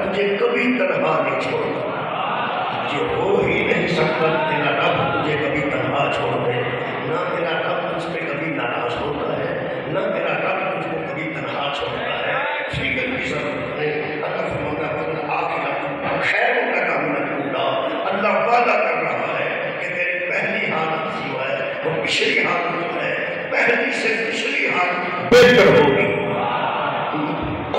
تجھے کبھی تنہا نہیں چھوڑتا. یہ ہو ہی نہیں سکتا تیرا رب تجھے کبھی تنہا چھوڑ دے. نہ تیرا رب تجھ پہ کبھی ناراض ہوتا ہے، نہ تیرا رب تجھ کو کبھی تنہا چھوڑتا ہے. فکر کی ضرورت نہیں. اللہ فرماتا ہے آخرت خیر لک من الاولی. اللہ وعدہ کر رہا ہے کہ تیری پہلی حالت جو ہے وہ پچھلی حالت جو ہے پہلی سے پچھلی حالت بہتر ہوگی.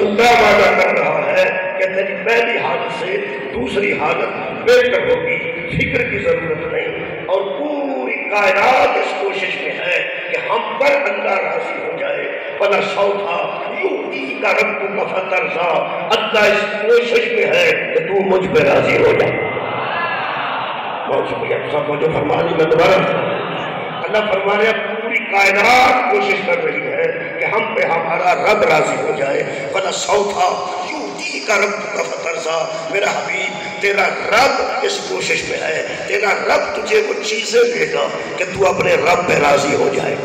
اللہ وعدہ کر رہا ہے کہ تیری پہلی حالت سے دوسری حالت بہتر ہوگی. فکر کی ضرورت نہیں. اور پوری کائنات اس کوشش میں ہے کہ ہم پر اللہ راضی ہو جائے. وَلَسَوْفَ يُعْطِيكَ رَبُّكَ فَتَرْضَىٰ. اللہ اس کوشش میں ہے کہ تو مجھ پہ راضی ہو جائے. بہت شکریہ. سب جو فرما لی میں دوبارہ اللہ فرما رہے پوری کائنات کوشش کر رہی ہے کہ ہم پہ ہمارا رب راضی ہو جائے. وَلَسَوْفَ يُعْطِيكَ رَبُّكَ فَتَرْضَىٰ. میرا حبیب تیرا رب اس کوشش میں ہے. تیرا رب تجھے وہ چیزیں دے گا کہ تو اپنے رب پہ راضی ہو جائے.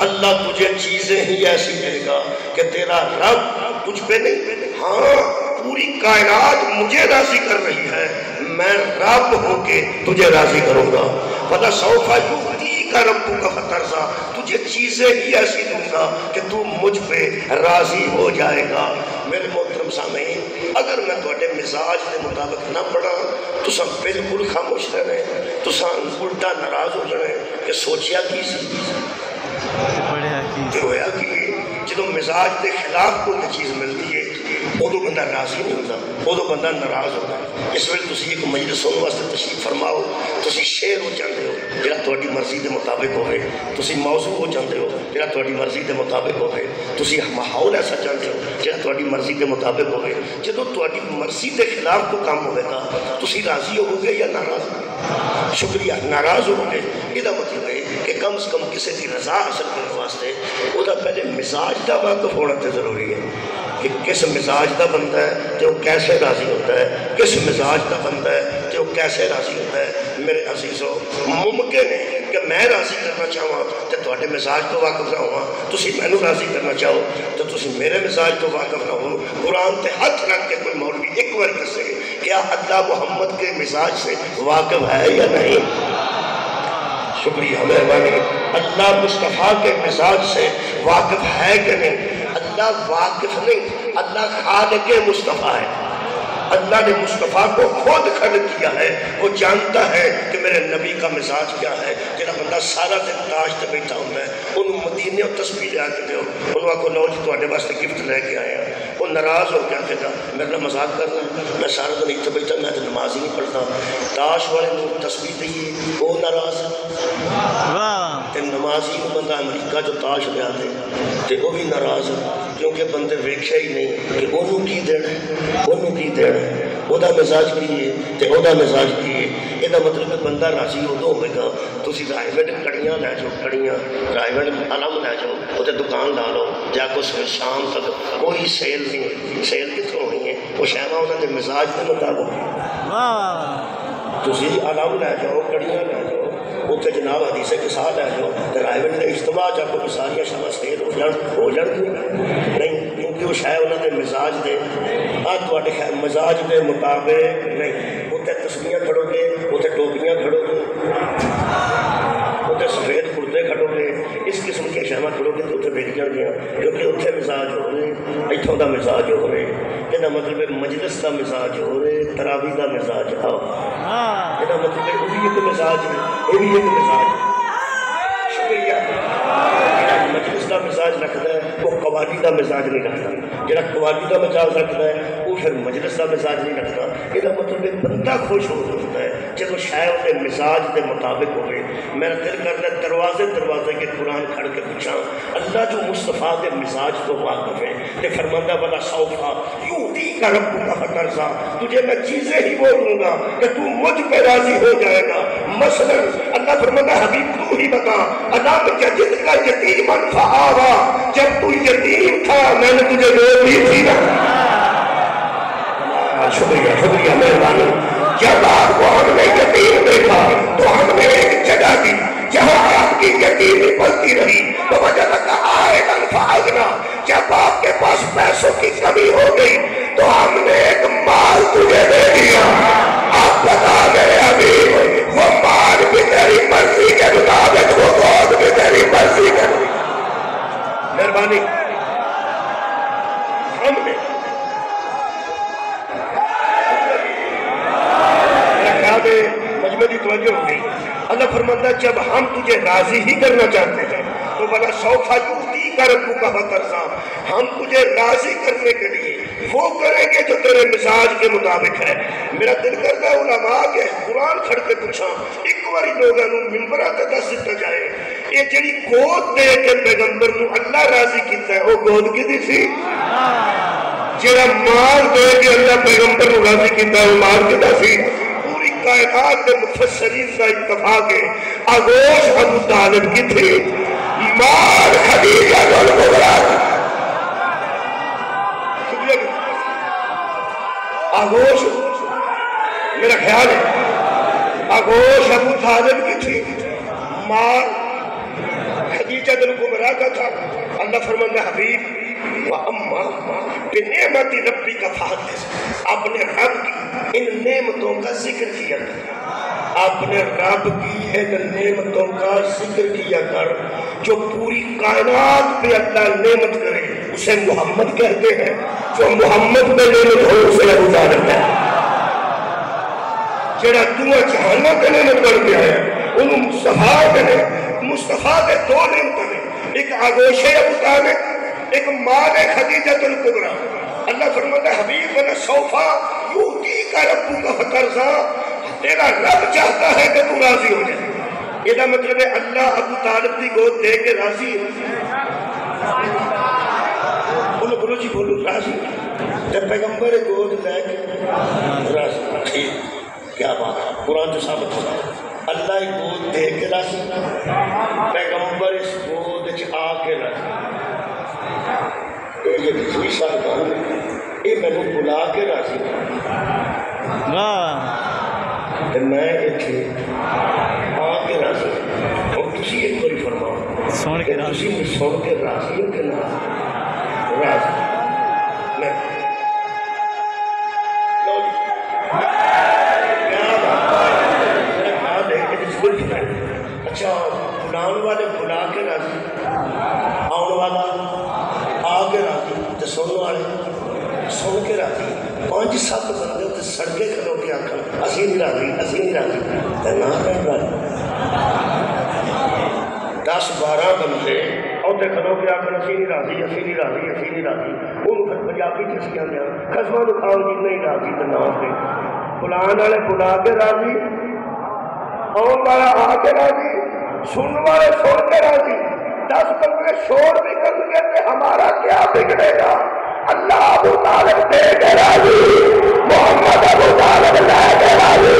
اللہ تجھے چیزیں ہی ایسی دے گا کہ تیرا رب تجھ پہ نہیں. ہاں پوری کائنات مجھے راضی کر رہی ہے، میں رب ہو کے تجھے راضی کروں گا. وَلَسَوْفَ يُعْطِيكَ رَبُّكَ فَتَرْضَىٰ. تجھے چیزیں ہی ایسی دوں گا کہ تو مجھ پہ راضی ہو جائے گا. میرے محترم سامعین، اگر میں تواڈے مزاج کے مطابق نہ پڑھا تو سب بالکل خاموش رہے، تو سب الٹا ناراض ہو جانے کہ سوچیا کی سی جو ہویا کہ جدو مزاج کے خلاف کوئی چیز ملتی ہے ادو بندہ راضی نہیں ہوتا، ادو بندہ ناراض ہوتا ہے. اس ویلے تسی ایک مجلس سننے واسطے تشریف فرماؤ، تسی شعر ہو جاندے ہو جہاں تہاڈی مرضی کے مطابق ہوئے، تسی موضوع ہو جاندے ہو جہاں تہاڈی مرضی کے مطابق ہوئے، تسی ماحول ایسا جاندے ہو جہاں تہاڈی مرضی کے مطابق ہوئے. جدو تہاڈی مرضی کے خلاف کو کام ہوئے گا تسی راضی ہو گے یا ناراض؟ شکریہ. ناراض ہو گے یہ مطلب ہے کہ کم از کم کسی کی رضا حاصل کرنے واسطے وہ پہلے مزاج کا واقف ہونا تو ضروری ہے کہ کس مزاج کا بندہ ہے تو وہ کیسے راضی ہوتا ہے، کس مزاج کا بندہ ہے تو وہ کیسے راضی ہوتا ہے. میرے عزیزو، ممکن ہے کہ میں راضی کرنا چاہوں تو تواڈے مزاج تو واقف نہ ہوا، تسی مینوں راضی کرنا چاہو تو تسی میرے مزاج تو واقف نہ ہو. قرآن تے ہاتھ رکھ کے کوئی مولوی ایک بار دسے کیا اللہ محمد کے مزاج سے واقف ہے یا نہیں؟ شکریہ، مہربانی. اللہ مصطفیٰ کے مزاج سے واقف ہے کہ نہیں؟ اللہ واقف نہیں، اللہ خالق مصطفیٰ ہے. اللہ نے مصطفیٰ کو خود خلق کیا ہے. وہ جانتا ہے کہ میرے نبی کا مزاج کیا ہے. جہاں بندہ سارا دن تاج تے بیٹھا ہوتا ہے انہوں مدینے اور تسبیح لے کے دیو، انہوں آکو لو جی تواڈے واسطے گفٹ لے کے آئے ہیں. وہ ناراض ہو کے کہتا میرے نال مذاق کرنا، میں سارا دن اتنے بیٹھا، میں تو نماز ہی نہیں پڑھتا. تاش والے کو تسبیح دئیے وہ ناراض تے نمازی کو بندہ امریکہ جو تاش لیا دے تے وہ بھی ناراض کیونکہ بندے ویکھے ہی نہیں کہ انہوں کی دینا ہے، انہوں کی دینا ہے، وہ دا مزاج کی ہے تے وہ دا مزاج کی ہے. یہ مطلب ہے بندہ راضی ادو ہوئے گا تسی رائے ویڈ کڑیاں لے جاؤ، کڑیاں رائے ویڈ علم لے جاؤ، وہ دکان لا لو جا کو شام تک کوئی سیل نہیں. سیل کتوں ہونی ہے؟ وہ شہما انہوں نے مزاج کے مطابق. تسی علم لے جاؤ، کڑیاں لے جاؤ، اتنے جناب حدیث کے ساتھ لے جاؤ تو رائے ویڈ کے اجتماع چاہ کو ساریا شما سیل ہو جان نہیں، کیونکہ وہ شاید انہوں نے مزاج دے مزاج کے مطابق نہیں. اتنے تسبیحاں کھڑو گے، اتنے ٹوپیاں کھڑو گے، اتنے سفید کرتے کھڑو گے، اس قسم کے شہما کھڑو گے تو اتنے بیٹھ جان گیا کیونکہ اتنے مزاج ہو رہے، اتوں کا مزاج ہو رہے. یہ مطلب ہے مجلس کا مزاج ہو رہے، تراویح کا مزاج آؤ. یہ مطلب ہے وہ بھی ایک مزاج ہے، یہ بھی ایک مزاج ہے. شکریہ. مجلس کا مزاج رکھتا ہے وہ قوالی کا مزاج نہیں رکھتا، جہاں قوالی کا مزاج رکھتا ہے وہ پھر مجلس کا مزاج نہیں رکھتا. یہ مطلب ہے بندہ خوش ہو سکتا ہے جب شاید کے مزاج کے مطابق ہوئے. میرا دل کرتا ہے دروازے کے قرآن کھڑ کے پوچھا اللہ جو مصطفیٰ کے مزاج تو واقف ہے کہ فرماندہ والا سوفا یعطیک ربک فترضیٰ، تجھے میں چیزیں ہی بولوں گا کہ تو مجھ پہ راضی ہو جائے گا. مثلا اللہ فرماندہ حبیب تو ہی بتا اللہ جد کا یتیمن فآوا، جب تو یتیم تھا میں نے تجھے گود لی تھی نا. شکریہ مہربانی. جب آپ کو ہم نے یتیم دیکھا تو ہم نے ایک جگہ دی جہاں آپ کی یتیمی پلتی رہی تو وجہ لگا آئے فاغنا. جب آپ کے پاس پیسوں کی کمی ہو گئی تو ہم نے ایک مال مہربانی ہم نے مجموعی توجہ ہو گئی. اللہ فرماتا ہے جب ہم تجھے راضی ہی کرنا چاہتے ہیں تو بلا سوفا یؤتی کا ربک فترضی، ہم تجھے راضی کرنے کے لیے وہ کریں گے جو تیرے مزاج کے مطابق ہے. میرا دل کرتا ہے علماء کے قرآن کھڑ کے پوچھا ایک باری لوگوں ممبرہ تے دس دیتا جائے یہ جڑی گود دے کے پیغمبر نو اللہ راضی کیتا ہے وہ گود کی دی سی؟ جڑا مال دے کے اللہ پیغمبر نو راضی کیتا ہے وہ مال کیتا سی؟ پوری کائنات کے مفسرین کا اتفاق ہے آغوش ابو طالب کی تھی، مال خدیجہ الکبریٰ آغوش میرا خیال ہے آغوش ابو طالب کی تھی، مال خدیجہ الکبریٰ کا تھا. اللہ فرماتا ہے حبیب وَأَمَّا بِنِعْمَتِ رَبِّكَ فَحَدِّثْ، اپنے رب کی ان نعمتوں کا ذکر کیا کر، اپنے رب کی ان نعمتوں کا ذکر کیا کر. جو پوری کائنات پہ اللہ نعمت کرے اسے محمد کہتے ہیں، جو محمد پہ نعمت ہو اسے ابو طالب ہے. جڑا دعا جہانوں کے نعمت کر کے ہے انہوں مصطفیٰ کے دو نعمتیں ہیں، ایک آغوش ابو طالب ایک مال خدیجہ الکبریٰ. اللہ فرماتا ہے حبیب وَلَا سَوْفَ يُؤْتِيكَ رَبُّكَ فَتَرْضَىٰ، تیرا رب چاہتا ہے کہ تو راضی ہو جائے. یہ مطلب ہے اللہ ابو طالب کی گود دے کے راضی ہے. بولو جی بولو راضی جب پیغمبر گود لے کے راضی. کیا بات ہے، قرآن جو ثابت ہوتا ہے اللہ گود دے کے راضی، پیغمبر اس گود آ کے راضی. یہ بجوی صاحبان یہ میں نے بلا کے راضی میں اتنے آ کے راضی. اور تسی ایک باری فرماؤ کہ تسی میں سن کے راضی ہو کہ نہ راضی. میں اچھا بلاؤن والے بلا کے راضی، آن والا آ کے راضی، تو سن والے سن کے راضی. 5-7 بندے تو سڑکے کھلو کے آخر اسی نہیں راضی اسی نہیں راضی، تو نہ کہیں راضی. 10-12 بندے اور کھلو کے آخر اسی نہیں راضی اسی نہیں راضی اسی نہیں راضی. ان پھر پنجابی چسکیاں دیا قسموں کھاؤ جی نہیں راضی تو نہ ہوتے. بلان والے بلا کے راضی، آن والا آ کے راضی، سن والے سن کے راضی. 10 بندے شور بھی کر گے تو ہمارا کیا بگڑے گا. اللہ ابو طالب دے کے راضی، محمد ابو طالب لے کے راضی.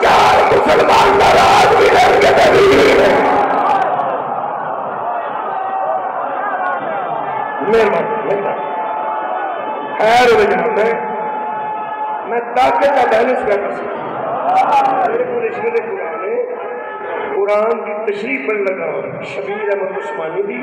4 مسلمان ناراض بھی رہ کے دلیل خیر ہو جناب میں طاقت کا بیلنس کرنا سکتا قرآن کی تشریح پر لگا شبیر احمد عثمانی بھی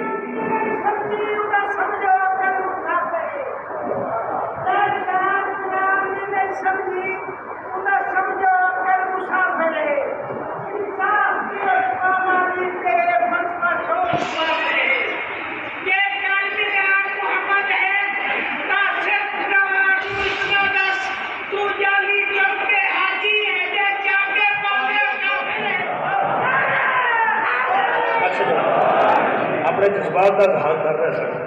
اپنے جذبات کا اظہار کر رہا سکتا.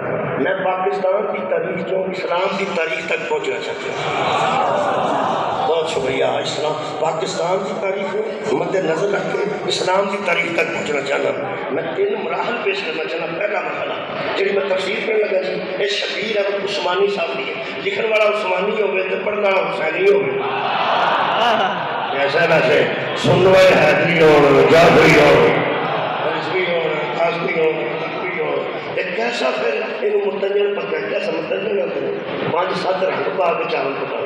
میں پاکستان کی تاریخ جو اسلام کی تاریخ تک پہنچنا چاہتا ہوں. بہت شکریہ. اسلام پاکستان کی تاریخ مد نظر رکھ کے اسلام کی تاریخ تک پہنچنا چاہتا. میں 3 مراحل پیش کرنا چاہتا. پہلا مرحلہ جی میں تفسیر کرنے لگا جی یہ شبیر احمد عثمانی صاحب کی ہے. لکھن والا عثمانی ہوئے تو پڑھنا والا حسینی ہوئے. ایسا ویسے سننے والے حیدری ہو جعفری ہو رضوی ہو قاسمی ہو کیسا پھر انہوں متنجل پکڑ کیسا متنجل ہوتے 5-7 رنگ پا کے چاول پکا.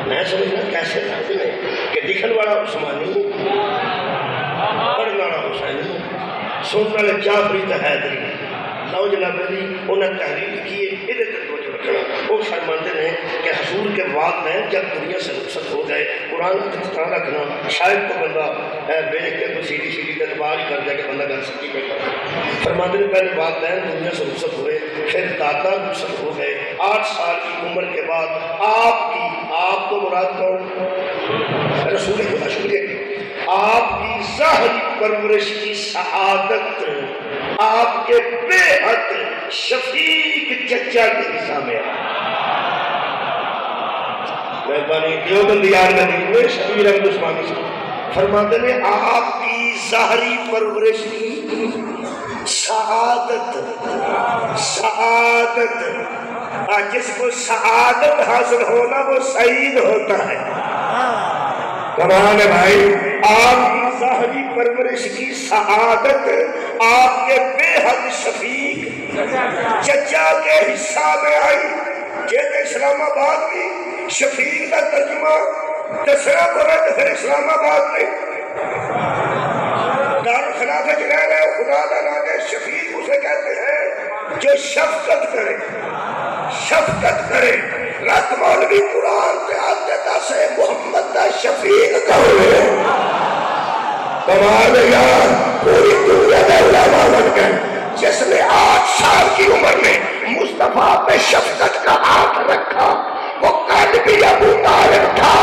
میں سمجھنا کیسے کرتے ہیں کہ لکھن والا عثمانی پڑھنے والا حسینی سننے والے جعفری تو حیدری. لو جناب علی انہیں تحریر کیے ادھر تک پہنچ رکھنا. وہ فرماتے ہیں کہ حضور کے والدین جب دنیا سے رخصت ہو گئے، قرآن کا تذکرہ رکھنا شاید تو بندہ دیکھ کے تو سیدھی سیدھی دربار ہی کر دے کہ بندہ گھر سچی کرتا ہے۔ فرماتے ہیں پہلے والدین دنیا سے رخصت ہوئے، پھر دادا رخصت ہو گئے، 8 سال کی عمر کے بعد آپ تو مراد کون؟ رسول خدا، شکریہ، آپ کی ظاہری پرورش کی سعادت آپ کے بے حد شفیق چچا کے حصہ میں مہربانی دیوبندی یار ندیم میں شبیر احمد عثمانی سے فرماتے ہیں آپ کی ظاہری پرورش کی سعادت جس کو سعادت حاصل ہونا وہ سعید ہوتا ہے۔ کمال ہے بھائی، آپ کی ظاہری پرورش کی سعادت آپ کے بے حد شفیق چچا کے حصہ میں آئی۔ جیسے اسلام آباد بھی شفیق کا ترجمہ دسرا کرے تو پھر اسلام آباد میں دارالخلافہ رہ رہے خدا کا نام ہے شفیق، اسے کہتے ہیں جو شفقت کرے۔ رات مولوی قرآن پہ آتے سے محمد دا شفیق کہوے، کمال یار پوری دنیا میں علماء بن گئے۔ جس نے 8 سال کی عمر میں مصطفیٰ پہ شفقت کا ہاتھ رکھا وہ کل بھی ابو طالب تھا،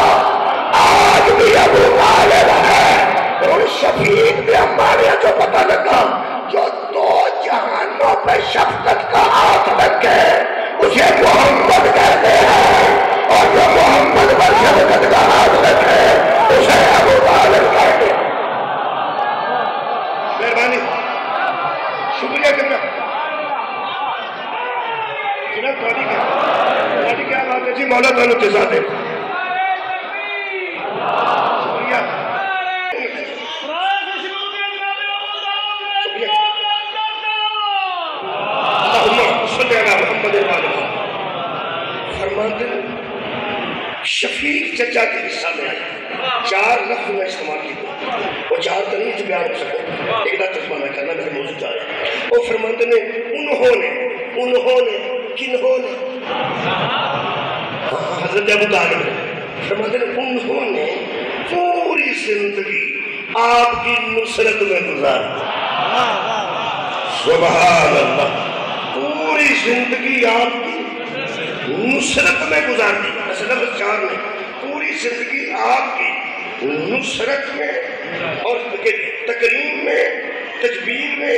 آج بھی ابو طالب ہے۔ اور شفیق نے ہمارے جو پتہ لگا جو 2 جہانوں پہ شفقت کا ہاتھ رکھے اسے محمد کہتے ہیں، اور جو محمد پر شفقت کا ہاتھ رکھے اسے ابو طالب کہتے ہیں۔ مہربانی، شکریہ کرنا جناب، تھوڑی کیا بات ہے جی، مولا تعالیٰ جزا دے۔ شفیق چچا کے حصہ میں آئی، 4 لفظ میں استعمال کی وہ 4 تو نہیں جو بیان ہو سکتا، ایک دا ترجمہ میں کرنا میرے موضوع جا رہا ہے۔ وہ فرماتے ہیں انہوں نے کنہوں نے حضرت ابو طالب نے فرماتے ہیں انہوں نے پوری زندگی آپ کی نصرت میں گزاری۔ سبحان اللہ، پوری زندگی آپ کی نصرت میں گزار دی، ایسے لفظ 4 نہیں، پوری زندگی آپ کی نصرت میں اور تکریم میں تجبیر میں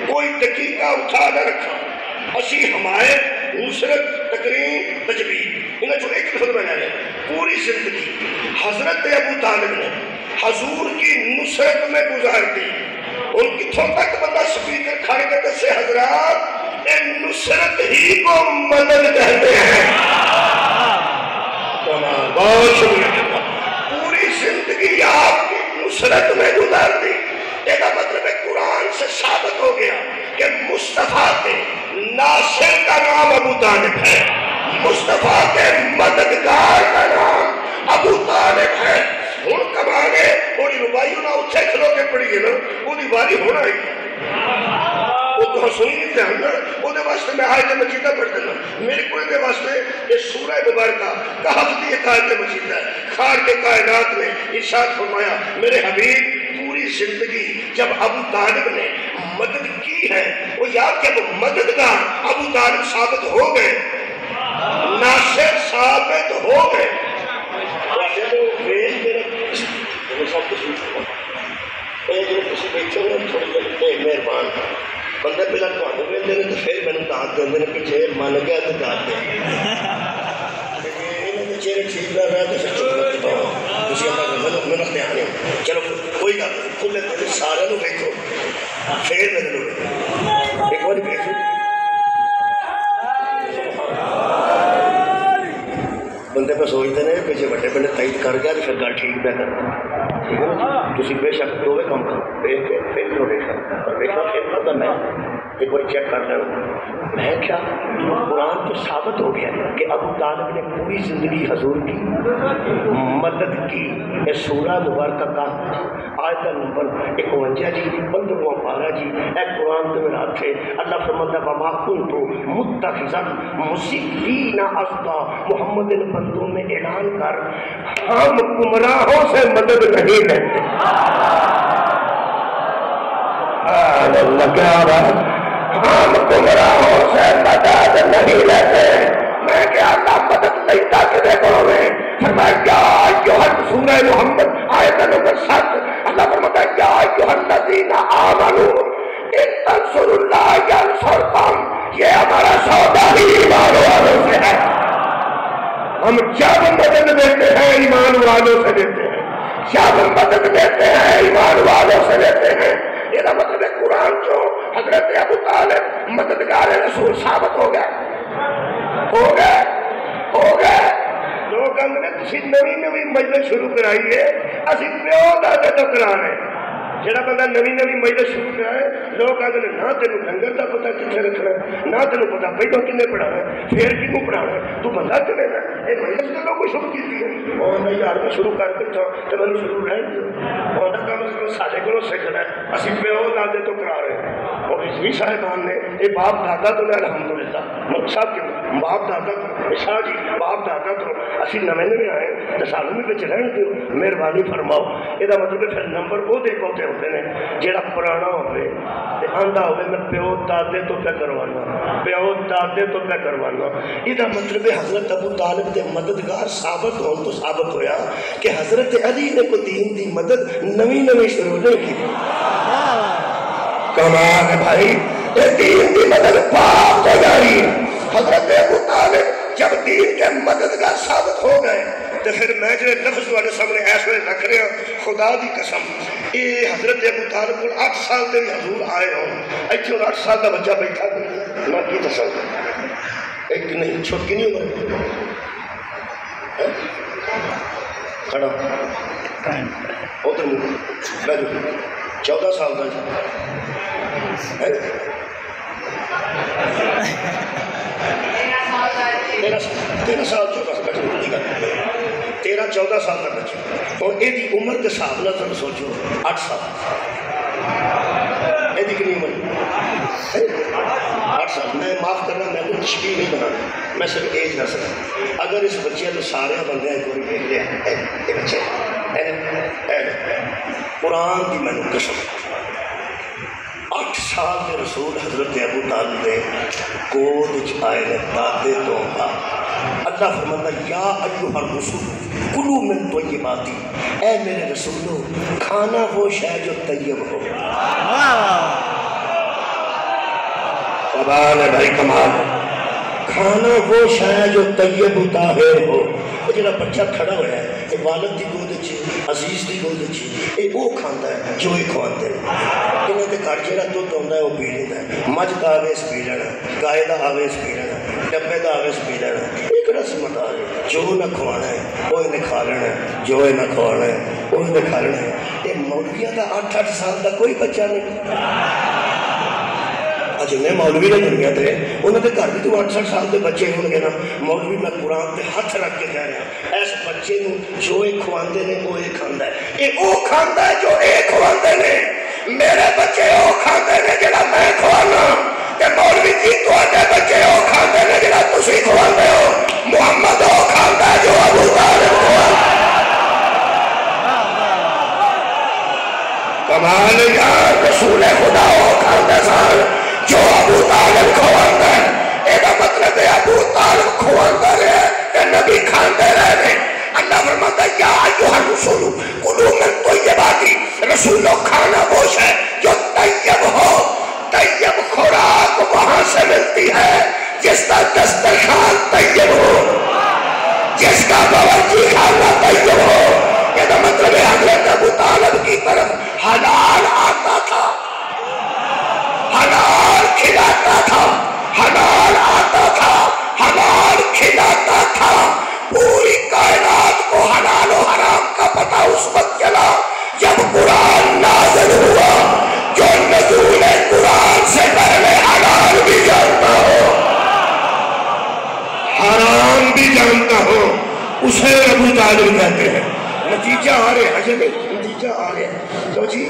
کوئی دقیقہ اٹھا نہ رکھا۔ اسی حمایت نصرت تکریم تجبیر انہیں جو ایک لفظ میں لے پوری زندگی حضرت ابو طالب نے حضور کی نصرت میں گزار دی۔ ان کی تھوڑ تک بندہ سپیکر کھڑ کے دسے حضرات نصرت ہی کو مدد کہتے ہیں۔ بہت شکریہ، پوری زندگی آپ کی نصرت میں گزار دی۔ یہ مطلب ہے قرآن سے ثابت ہو گیا کہ مصطفیٰ کے ناصر کا نام ابو طالب ہے، مصطفیٰ کے مددگار کا نام ابو طالب ہے۔ ہوں کمانے تھوڑی ربائیوں نہ اتھے کھلو کے پڑی ہے نا، وہ دی باری ہونا ہی وہ تو حسونی نہیں تھے ہم نا، وہ دے واسطے میں آیت مجیدہ پڑھ دینا، میرے کوئی دے واسطے یہ سورہ مبارکہ کہف دی ایک آیت مجیدہ ہے۔ خار کے کائنات نے ارشاد فرمایا میرے حبیب پوری زندگی جب ابو طالب نے مدد کی ہے، وہ یاد کہ وہ مددگار ابو طالب ثابت ہو گئے، ناصر ثابت ہو گئے۔ مہربان بندے پہلے تمہیں ملتے ہیں تو پھر میں نے دانت دے کہ جی من گیا تو دانت دے چہرے ٹھیک نہ رہا تو پھر چپ کرتا ہوں کسی کا میرا دھیان نہیں۔ چلو کوئی گل نہیں، کھلے دل سارے دیکھو پھر میرے لوگ ایک بار دیکھو بندے پہ سوچتے ہیں کہ جی وڈے بندے تائید کر گیا تو پھر گل ٹھیک پہ کرنا، ٹھیک ہے نا؟ تھی بے شک دو کام کرو، پھر پھر پھر پھر پھر پھر پھر پھر پھر پھر پھر پھر پھر پھر پھر پھر پھر پھر ایک بار چیک کر لینا. میں کیا قرآن تو ثابت ہو گیا کہ ابو طالب نے پوری زندگی حضور کی مدد کی. یہ سورہ مبارکہ کا آیت نمبر 51 جی 15واں پارہ جی. اے قرآن تو میرا ہاتھ ہے. اللہ فرماتا ہے وما کنت متخذا مضلین اضدا. محمد ان بندوں میں اعلان کر ہم گمراہوں سے مدد نہیں لیتے. اللہ کیا رہا ہم گمراہوں سے مدد نہیں لیتے. میں کیا اللہ مدد لیتا کدے کرو میں فرمایا یا سورہ محمد آیت نمبر 7. اللہ فرماتا ہے یا ایھا الذین آمنوا ان تنصروا اللہ ینصرکم. یہ ہمارا سودا ہی ایمان والوں سے ہے. ہم جب مدد دیتے ہیں ایمان والوں سے دیتے ہیں. جب مدد دیتے ہیں ایمان والوں سے دیتے ہیں. یہ مطلب ہے قرآن جو حضرت ابو طالب مددگار رسول ثابت ہو گئے. لوگ نے تسی نوی مجلس شروع کرائی ہے. اسی پیو دادے تو کرا رہے. جڑا بندہ نوی مجلس شروع کرائے لوگ آتے ہیں نہ تینوں لنگر کا پتا کتنے رکھنا ہے نہ تینوں پتا پہلو کنے پڑھانا ہے پھر کنوں پڑھانا ہے. تو بندہ چلے گا یہ مجلس تو لوگ شروع کی ہے. اور یار میں شروع کر کے تو میں شروع رہن دو. اور کم از کم سارے کو سیکھنا ہے. اسی پیو دادے تو کرا رہے ہیں. اور رضوی صاحبان نے یہ باپ دادا تو الحمدللہ ملک صاحب کے باپ دادا تو شاہ جی باپ دادا تو اسی نویں آئے تو سانوں بھی بچ رہن دو. مہربانی فرماؤ. یہ مطلب پھر نمبر وہ دے پوتے ہوتے ہیں جہاں پرانا ہوئے آندا ہوئے میں پیو دادے تو پہ کروانا پیو دادے تو پہ کروانا. یہ مطلب حضرت ابو طالب کے مددگار ثابت ہون تو ثابت ہویا کہ حضرت علی نے کو دین دی مدد نوی شروع نہیں کی. کمال ہے بھائی. یہ دین دی مدد باپ سے جاری. حضرت ابو طالب جب دین کے مددگار ثابت ہو گئے تو پھر میں جو لفظ والے سامنے ایسے رکھ رہا خدا دی قسم یہ حضرت ابو طالب کو 8 سال تے بھی حضور آئے ہوں ایتھے اور 8 سال کا بچہ بیٹھا نہ کی تصور ایک نہیں چھوٹی نہیں عمر کھڑا ادھر نہیں 14 سال کا 13 سال 14 سال کا بچہ. اور یہ عمر کے حساب نہ تم سوچو 8 سال یہ کنی عمر 8 سال. میں معاف کرنا میں کوئی تشبیہ نہیں بنانا میں صرف ایج کر سکتا. اگر اس بچے تو سارے بندے ایک بار دیکھ لیا یہ بچے قرآن کی میں نے قسم 8 سال کے رسول حضرت ابو طالب نے گود آئے نے دادے تو اللہ فرماتا یا ایھا الرسول کلوا من طیبات. اے میرے رسولو کھانا وہ شے جو طیب ہو. کمال ہے بھائی کمال. کھانا وہ شے جو طیب و طاہر ہو. جڑا بچہ کھڑا ہوا ہے یہ والد کی گود عزیز کی گود یہ وہ کھانا ہے جو یہ کھواتے ہیں. انہوں کے گھر جہاں دودھ آتا ہے وہ پی لینا ہے. مجھ کا آویز پی لینا گائے کا آویز پی لینا ڈبے کا آویز پی لینا. ایک رسمت آ رہی جو نہ کھوانا ہے وہ انہیں کھا لینا ہے جو نہ کھوانا ہے وہ انہیں کھا لینا ہے. یہ مولویہ کا 8 سال کا کوئی بچہ نہیں. جنہیں مولوی نے دنیا تھے انہوں نے گھر بھی تو 8 سال کے بچے ہوں گے نا. مولوی میں قرآن پہ ہاتھ رکھ کے کہہ رہا اس بچے کو جو یہ کھواندے نے وہ یہ کھاندا ہے. یہ وہ کھاندا ہے جو یہ کھواندے نے. میرے بچے وہ کھاندے نے جڑا میں کھوانا تے مولوی جی تواڈے بچے وہ کھاندے نے جڑا تسی کھواندے ہو. محمد وہ کھاندا ہے جو ابو طالب کھواندے. کمال یا رسول خدا وہ کھاندا سان جو ابو طالب کھواندا ہے. یہ مطلب ہے ابو طالب کھواندا رہے کہ نبی کھاندے رہے. اللہ فرماتا ہے یا ایھا الرسول کلوا من طیبات. رسولو کھانا وہ ہے جو طیب ہو. طیب خوراک وہاں سے ملتی ہے جس کا دسترخوان طیب ہو جس کا باورچی خانہ طیب ہو. یہ مطلب ہے حضرت ابو طالب کی طرف حلال آتا تھا حلال کھلاتا تھا حلال آتا تھا حلال کھلاتا تھا. پوری کائنات کو حلال و حرام کا پتہ اس وقت چلا جب قرآن نازل ہوا. جو نزول قرآن سے پہلے بھی جانتا ہوں اسے ابو طالب کہتے ہیں۔ نتیجہ آ رہے ہیں جب نتیجہ آ رہے ہیں تو جی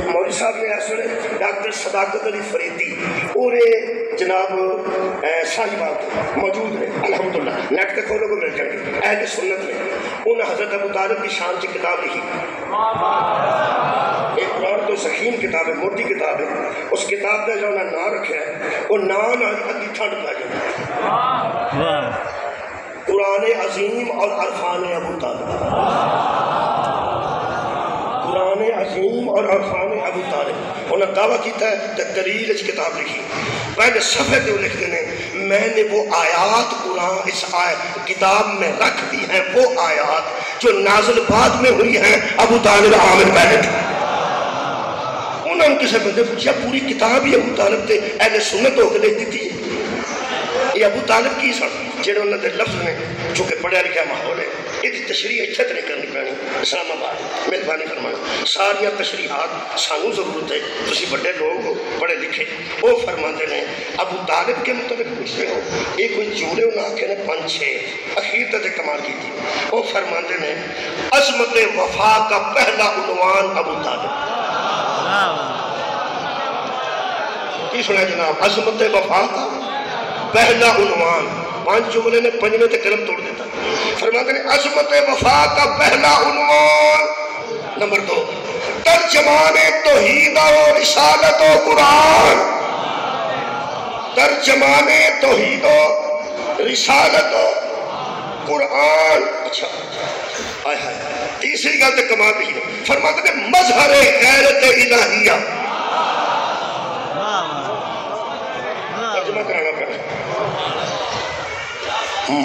مولوی صاحب نے سنے ڈاکٹر صداقت علی فریدی اور جناب صاحبات موجود ہیں الحمدللہ، نیٹ تک کھولو کو مل جائے گی، اہل سنت میں انہوں نے حضرت ابو طالب کی شان کی کتاب لکھی، ایک قرآن تو سخیم کتاب ہے، موٹی کتاب ہے، اس کتاب کا جو نام رکھا ہے وہ نام ادھی ٹھنڈ پا جائے قرآن عظیم اور عرفان ابو طالب، قرآن عظیم اور عرفان ابو طالب۔ انہوں نے دعویٰ کیتا ہے دلیل اس کتاب لکھی، پہلے صفحے پہ لکھتے ہیں میں نے وہ آیات قرآن اس کتاب میں رکھ دی ہیں، وہ آیات جو نازل بعد میں ہوئی ہیں ابو طالب عامر پہلے تھے۔ انہوں نے کسی بندے پوچھا پوری کتاب ہی ابو طالب تے اہل سنت ہو کے لکھ دی تھی، یہ ابو طالب کی سن جڑے انہوں نے لفظ نے چونکہ پڑھیا لکھا ماحول ہے یہ تشریح اتنے تو نہیں کرنی پڑنی اسلام آباد مہربانی فرمانا ساریا تشریحات سانو ضرورت ہے، تسی بڑے لوگ ہو پڑھے لکھے۔ وہ فرماتے ہیں ابو طالب کے مطابق پوچھتے ہو یہ کوئی جوڑے انہوں نے آکھے نے 5-6 اخیر تک کمال کی تھی۔ وہ فرماتے ہیں عظمت وفا کا پہلا عنوان ابو طالب، کی سنا جناب؟ عظمت وفا کا پہلا عنوان، 5 جملے نے 5ویں تے قلم توڑ دیتا۔ فرماتے ہیں عظمت وفا کا پہلا عنوان نمبر 2 ترجمان توحید و رسالت و قرآن، ترجمان توحید و رسالت و قرآن۔ اچھا آئے ہائے تیسری گل تے کمال بھی ہے، فرماتے ہیں مظہر غیرت الہیہ، ترجمہ کرانا پڑا،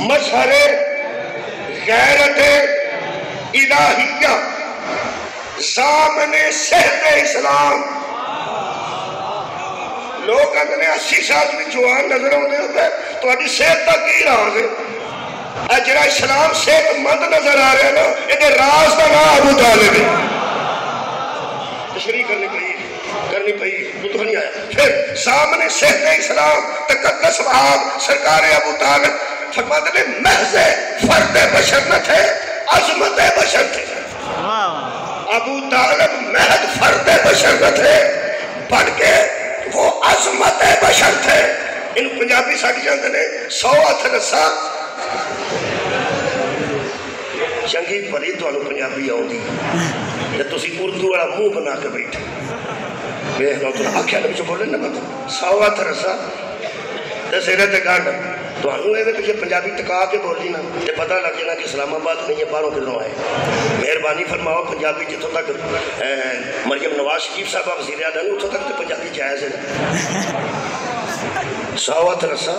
مظہر غیرت الہیہ ضامن صحت اسلام۔ لوگ کہتے ہیں 80 سال بھی جوان نظر ہوتے ہوتے تو اڈی صحت تک کی راز ہے، جڑا اسلام صحت مند نظر آ رہے ہیں نا یہ راز کا نام ابو طالب ہے۔ تشریح کرنی پئی لطف نہیں آیا۔ پھر سامنے صحت اسلام تقدس وہاب سرکار ابو طالب فرماتے ہیں محض فرد بشر نہ تھے، عظمت بشر تھے۔ ابو طالب محض فرد بشر نہ تھے بلکہ وہ عظمت بشر تھے۔ ان پنجابی ساڑھی جانتے ہیں 100 ہاتھ رسا چنگی بھلی تو پنجابی آؤں گی کہ تسی اردو والا منہ بنا کے بیٹھے بیخ لو تو آکھیا نبی بولے نا مطلب 100 ہاتھ رسا سیرے تے گانڈ تو ہنوں ایوے پیچھے پنجابی ٹکا کے بولی نا تے پتہ لگ جانا کہ اسلام آباد نہیں ہے باہروں کدھروں آئے۔ مہربانی فرماؤ پنجابی جتوں تک مریم نواز شریف صاحبہ وزیر اعظم اتوں تک تو پنجابی جائز ہے۔ 100 ہاتھ رسا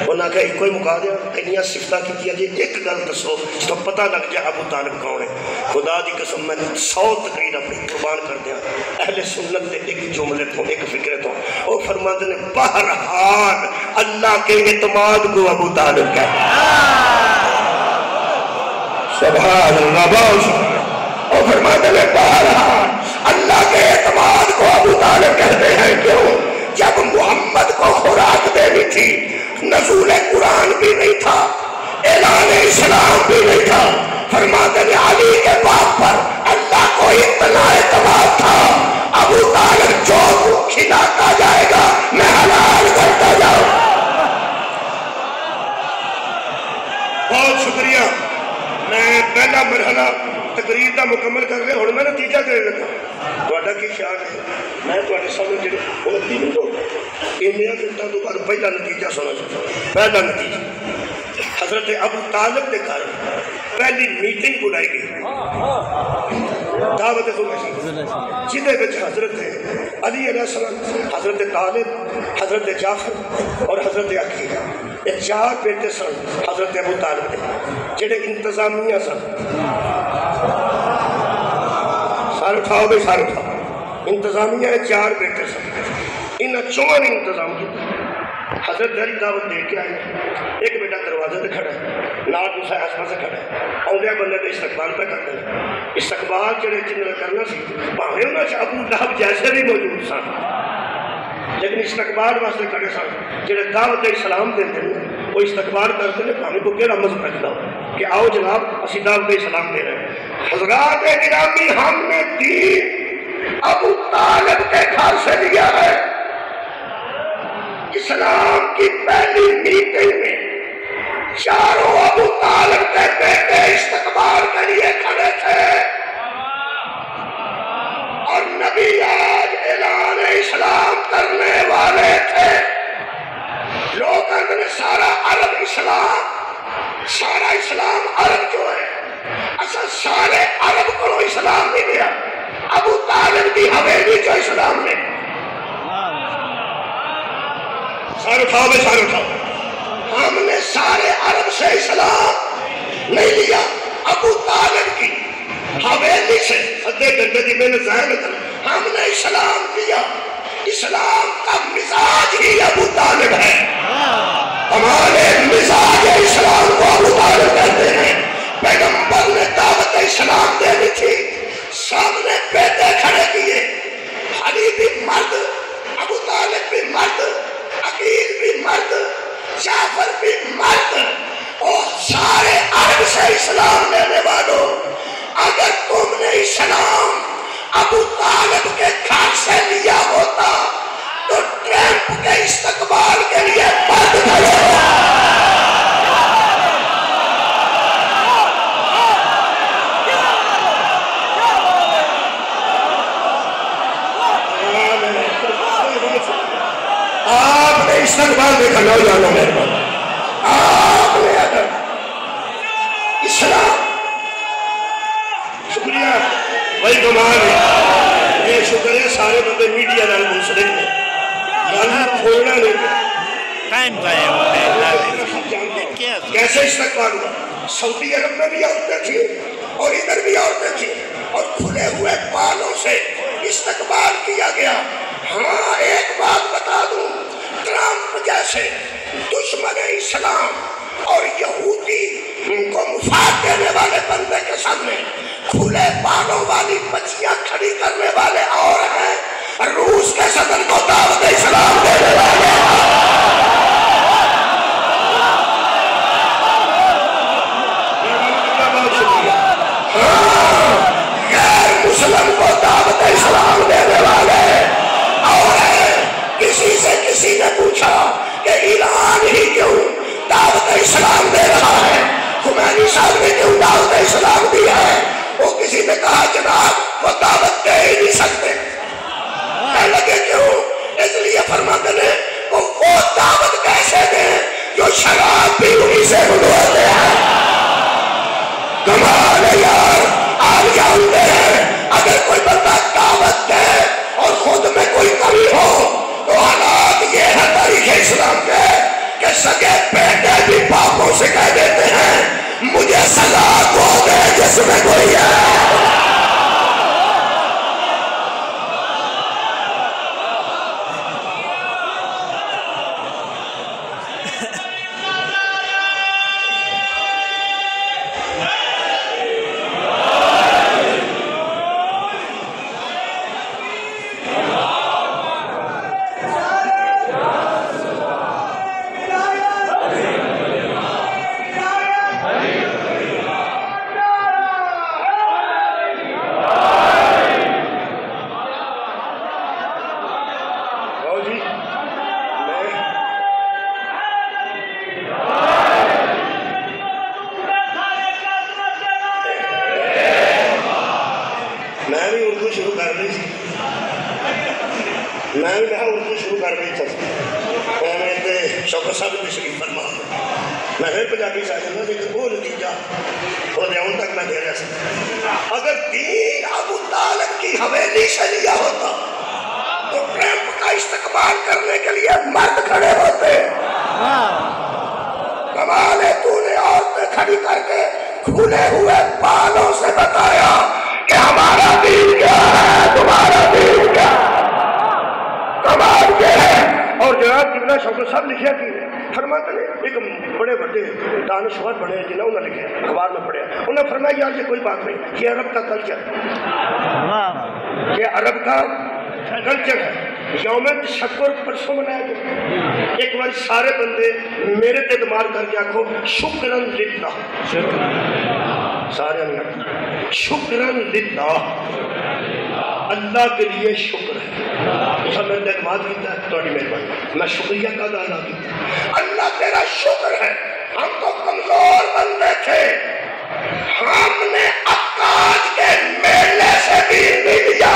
انہاں کہ ایک کوئی مکا دیا انہیاں صفتہ کی کیا جی ایک گل دسو تو پتہ لگ جائے ابو طالب کون ہے۔ خدا دی قسم میں 100 تقریر اپنی قربان کر دیا اہل سنت دے ایک جملے تو ایک فکرے تو وہ فرماتے ہیں بہرحال اللہ کے اعتماد کو ابو طالب کہتے ہیں۔ سبحان اللہ بہت وہ فرماتے ہیں بہرحال اللہ کے اعتماد کو ابو طالب کہتے ہیں۔ کیوں؟ جب محمد کو خوراک دینی تھی نزول قرآن بھی نہیں تھا، اعلان اسلام بھی نہیں تھا، فرماتے ہیں علی کے باپ پر اللہ کو اتنا اعتماد تھا ابو طالب جو کھلاتا جائے گا میں حلال کرتا جاؤں۔ بہت شکریہ، میں پہلا مرحلہ تقریر کا مکمل کر رہے ہوں میں نتیجہ کرنے لگا۔ تھوڑا کی خیال ہے میں تھوڑے سامنے 29 منٹ ہو انہاں گھنٹوں تو بعد پہلا نتیجہ سنا چاہتا ہوں۔ پہلا نتیجہ حضرت ابو طالب کے گھر پہلی میٹنگ بلائی گئی دعوت جہدے وچ حضرت علی علیہ السلام، حضرت طالب، حضرت جعفر اور حضرت عقیل یہ 4 بیٹے سن حضرت ابو طالب کے جڑے انتظامیہ سن۔ سار اٹھاؤ بھائی سار اٹھاؤ، انتظامیہ 4 بیٹے سن، انہاں 4 نے انتظام کیا۔ حضرت علی دعوت دے کے آئے، ایک بیٹا دروازے سے کھڑا ہے، نال دوسرا آس پاس سے کھڑا ہے، آؤندے بندے کا استقبال پہ کرتے ہیں۔ استقبال جڑے جنہوں نے کرنا سی بھاویں انہاں چ ابو لہب جیسے بھی موجود سن لیکن استقبال واسطے کھڑے سن جڑے دعوت اسلام دیندے ہیں وہ استقبال کرتے ہیں ہمیں کو کیڑا مذہب رکھتا ہو کہ آؤ جناب اسی دعوت اسلام دے رہے ہیں۔ حضرات گرامی ہم نے دین ابو طالب کے گھر سے لیا ہے۔ اسلام کی پہلی میٹنگ میں چاروں ابو طالب کے بیٹے استقبال کے لیے کھڑے تھے اور نبی آج اعلان اسلام کرنے والے تھے۔ لوگ کہتے ہیں سارا عرب اسلام، سارا اسلام عرب جو ہے، اصل سارے عرب کو اسلام نہیں دیا، ابو طالب کی حویلی جو اسلام نے۔ سارے اٹھاؤ بے سارے اٹھاؤ، ہم نے سارے عرب سے اسلام نہیں لیا، ابو طالب کی حویلی سے ادھے گھنٹے کی محنت ظاہر نہ کریں، ہم نے اسلام دیا۔ اسلام کا مزاج ہی ابو طالب ہے، ہمارے مزاج اسلام کو ابو طالب کہتے ہیں۔ پیغمبر نے دعوت اسلام دینی تھی، سامنے بیٹے کھڑے کیے، علی بھی مرد، ابو طالب بھی مرد، عقیل بھی مرد، جعفر بھی مرد، اور سارے عرب سے اسلام لینے والوں، اگر تم نے اسلام ابو طالب کے گھر سے لیا ہوتا تو ٹرمپ کے استقبال کے لیے مرد کھڑے ہوتا۔ آپ نے استقبال دیکھا نوجوانوں میں، آپ نے اگر اسلام، شکریہ بھائی کمال ہے، یہ شکر ہے سارے بندے میڈیا نال منسلک ہیں، گانا کھولنا نہیں ٹائم ضائع ہوتا ہے۔ کیسے استقبال ہوا؟ سعودی عرب میں بھی عورتیں تھیں اور ادھر بھی عورتیں تھیں اور کھلے ہوئے بالوں سے استقبال کیا گیا۔ ہاں ایک بات بتا دوں، ٹرمپ جیسے دشمن اسلام اور یہودی کو مفاد دینے والے بندے کے سامنے کھلے بالوں والی بچیاں کھڑی کرنے والے اور ہیں، روس کے صدر کو دعوت اسلام دینے والے غیر مسلم کو دعوت اسلام دینے والے اور ہیں۔ کسی سے کسی نے پوچھا کہ ایران ہی کیوں دعوت اسلام دے رہا ہے، خمینی صاحب نے کیوں دعوت اسلام دیا ہے؟ وہ کسی نے کہا جناب وہ دعوت دے ہی نہیں سکتے۔ کہنے لگے کیوں؟ اس لیے فرماتے ہیں وہ دعوت کیسے دیں جو شراب بھی انہی سے بلواتے ہیں۔ کمال ہے یار، آپ جانتے ہیں اگر کوئی بندہ دعوت دے اور خود میں کوئی کمی ہو تو حالات یہ ہے تاریخ اسلام کے کہ سگے بیٹے بھی باپوں سے کہہ دیتے ہیں مجھے سزا کو دے جس میں کوئی ہے۔ میں بھی کہا اردو شروع کر رہی تھا، میں شوکت صاحب تشریف فرما، میں پھر پنجابی سے آ جانا، لیکن وہ نتیجہ وہ لیاؤں تک میں دے رہا سکتا۔ اگر دین ابو طالب کی حویلی سے لیا ہوتا تو ٹرمپ کا استقبال کرنے کے لیے مرد کھڑے ہوتے۔ کمال ہے، تو نے عورتیں کھڑی کر کے کھلے ہوئے بالوں سے بتایا کہ ہمارا دین کیا ہے، تمہارا دین کیا ہے۔ کمال یہ ہے۔ اور جناب جبنا شوکت صاحب لکھیا کی فرماتے ہیں ایک بڑے بڑے دانشور بڑے جنہوں نے لکھے اخبار میں پڑھے، انہوں نے فرمایا یار یہ کوئی بات نہیں، یہ عرب کا کلچر، یہ عرب کا کلچر ہے۔ یوم تشکر پرسوں منایا گیا. ایک بار سارے بندے میرے تے اعتماد کر کے آکھو شکرن للہ. سارے شکرن للہ, اللہ کے لیے شکر ہے. اس میرے تے اعتماد کیتا ہے, تھوڑی مہربانی, میں شکریہ کا ادا کیتا. اللہ تیرا شکر ہے, ہم تو کمزور بندے تھے, ہم نے عکاج کے میلے سے بھی لیا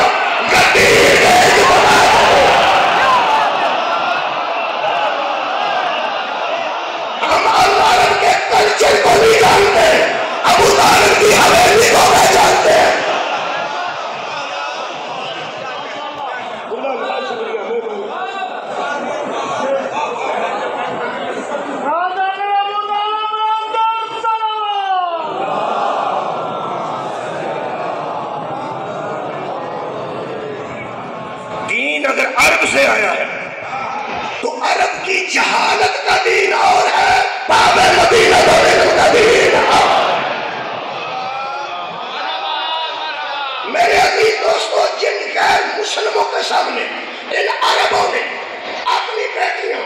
ہم اللہ کے کلچر کو نہیں جانتے, ابو طالب کی حویلی کو نہیں جانتے. اگر عرب سے آیا ہے تو عرب کی جہالت کا دین اور ہے, باب مدینہ کا دین. میرے عزیز دوستو, جن غیر مسلموں کے سامنے ان عربوں نے اپنی بیٹیاں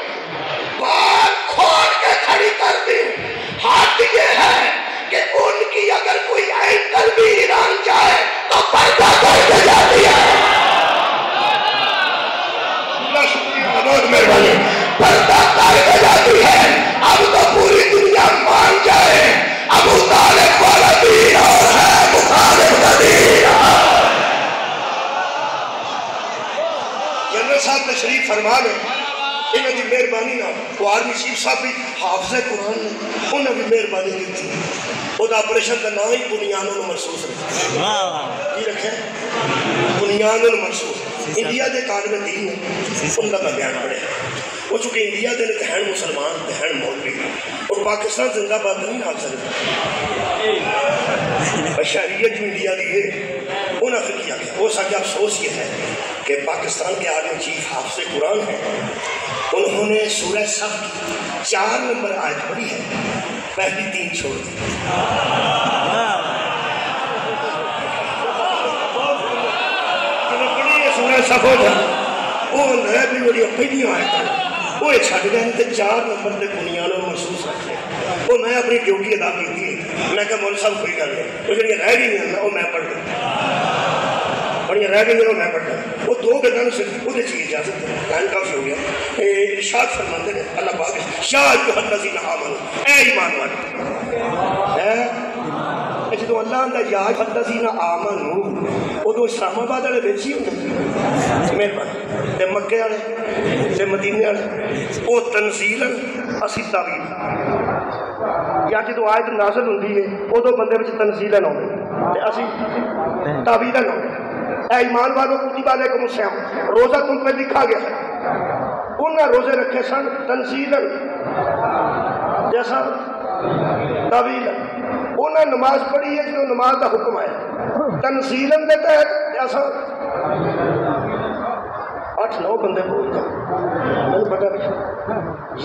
بال کھول کے کھڑی کر دی, حق یہ ہے کہ ان کی اگر کوئی اینکل بھی ایران جائے تو پردہ کر کے جاتی ہے. بہت مہربانی, پردہ کر کے جاتی ہے. اب تو پوری دنیا مان جائے ابو طالب والا دین اور ہے مخالف کا دین. جنرل صاحب تشریف فرما لیں, انہوں نے مہربانی نہ, وہ آرمی چیف صاحب بھی حافظ قرآن نے, انہوں نے مہربانی کی تھی. وہ آپریشن کا نام ہی بنیانوں محسوس رکھا. کی رکھے بنیانوں محسوس. انڈیا دے کالم دین ہے, ان کا بیان پڑے. وہ چونکہ انڈیا دے دہن مسلمان دہن مولوی اور پاکستان زندہ باد نہیں آ سکتا. شہریت جو انڈیا دی ہے انہوں نے کیا گیا. وہ سا کہ افسوس یہ ہے کہ پاکستان کے آرمی چیف حافظ قرآن ہیں, انہوں نے سورہ صف کی 4 نمبر آیت پڑھی ہے, پہلی 3 چھوڑ دی. سورہ صف ہو جائے وہ نیا بھی بڑی پہلی آیت ہے, وہ چھٹ گئے تو 4 نمبر کے بنیانوں محسوس رکھتے. وہ میں اپنی ڈیوٹی ادا کی تھی. میں کہا مول صاحب کوئی گل نہیں, وہ جڑی رہ گئی ہیں وہ میں پڑھ گئی, بڑی رہ گئی ہیں وہ میں پڑھ گئی. وہ 2 گھنٹوں سے وہ چیز اجازت ہے, ٹائم کافی ہو گیا. ارشاد فرماتے ہیں اللہ پاک, یا ایھا الذین آمنوا, اے ایمان والے. جدو اللہ آندا یا ایھا الذین آمنوا, ادو اسلام آباد والے بچ ہی ہوندے مہربانی, تے مکے والے تے مدینے والے وہ تنزیلاً اسی تعویل. یا جدو آیت نازل ہوندی ہے ادو بندے وچ تنزیلاً ہوندے تے اسی تعویلاً ہوندے. اے ایمان والو کتب علیکم الصیام, روزہ تم پہ لکھا گیا ہے. انہاں روزے رکھے سن تنزیلاً جیسا تعویلاً. انہاں نماز پڑھی ہے جو نماز کا حکم آیا تنزیلاً دے تحت ایسا 8-9 بندے بول گئے نہیں پتا نہیں.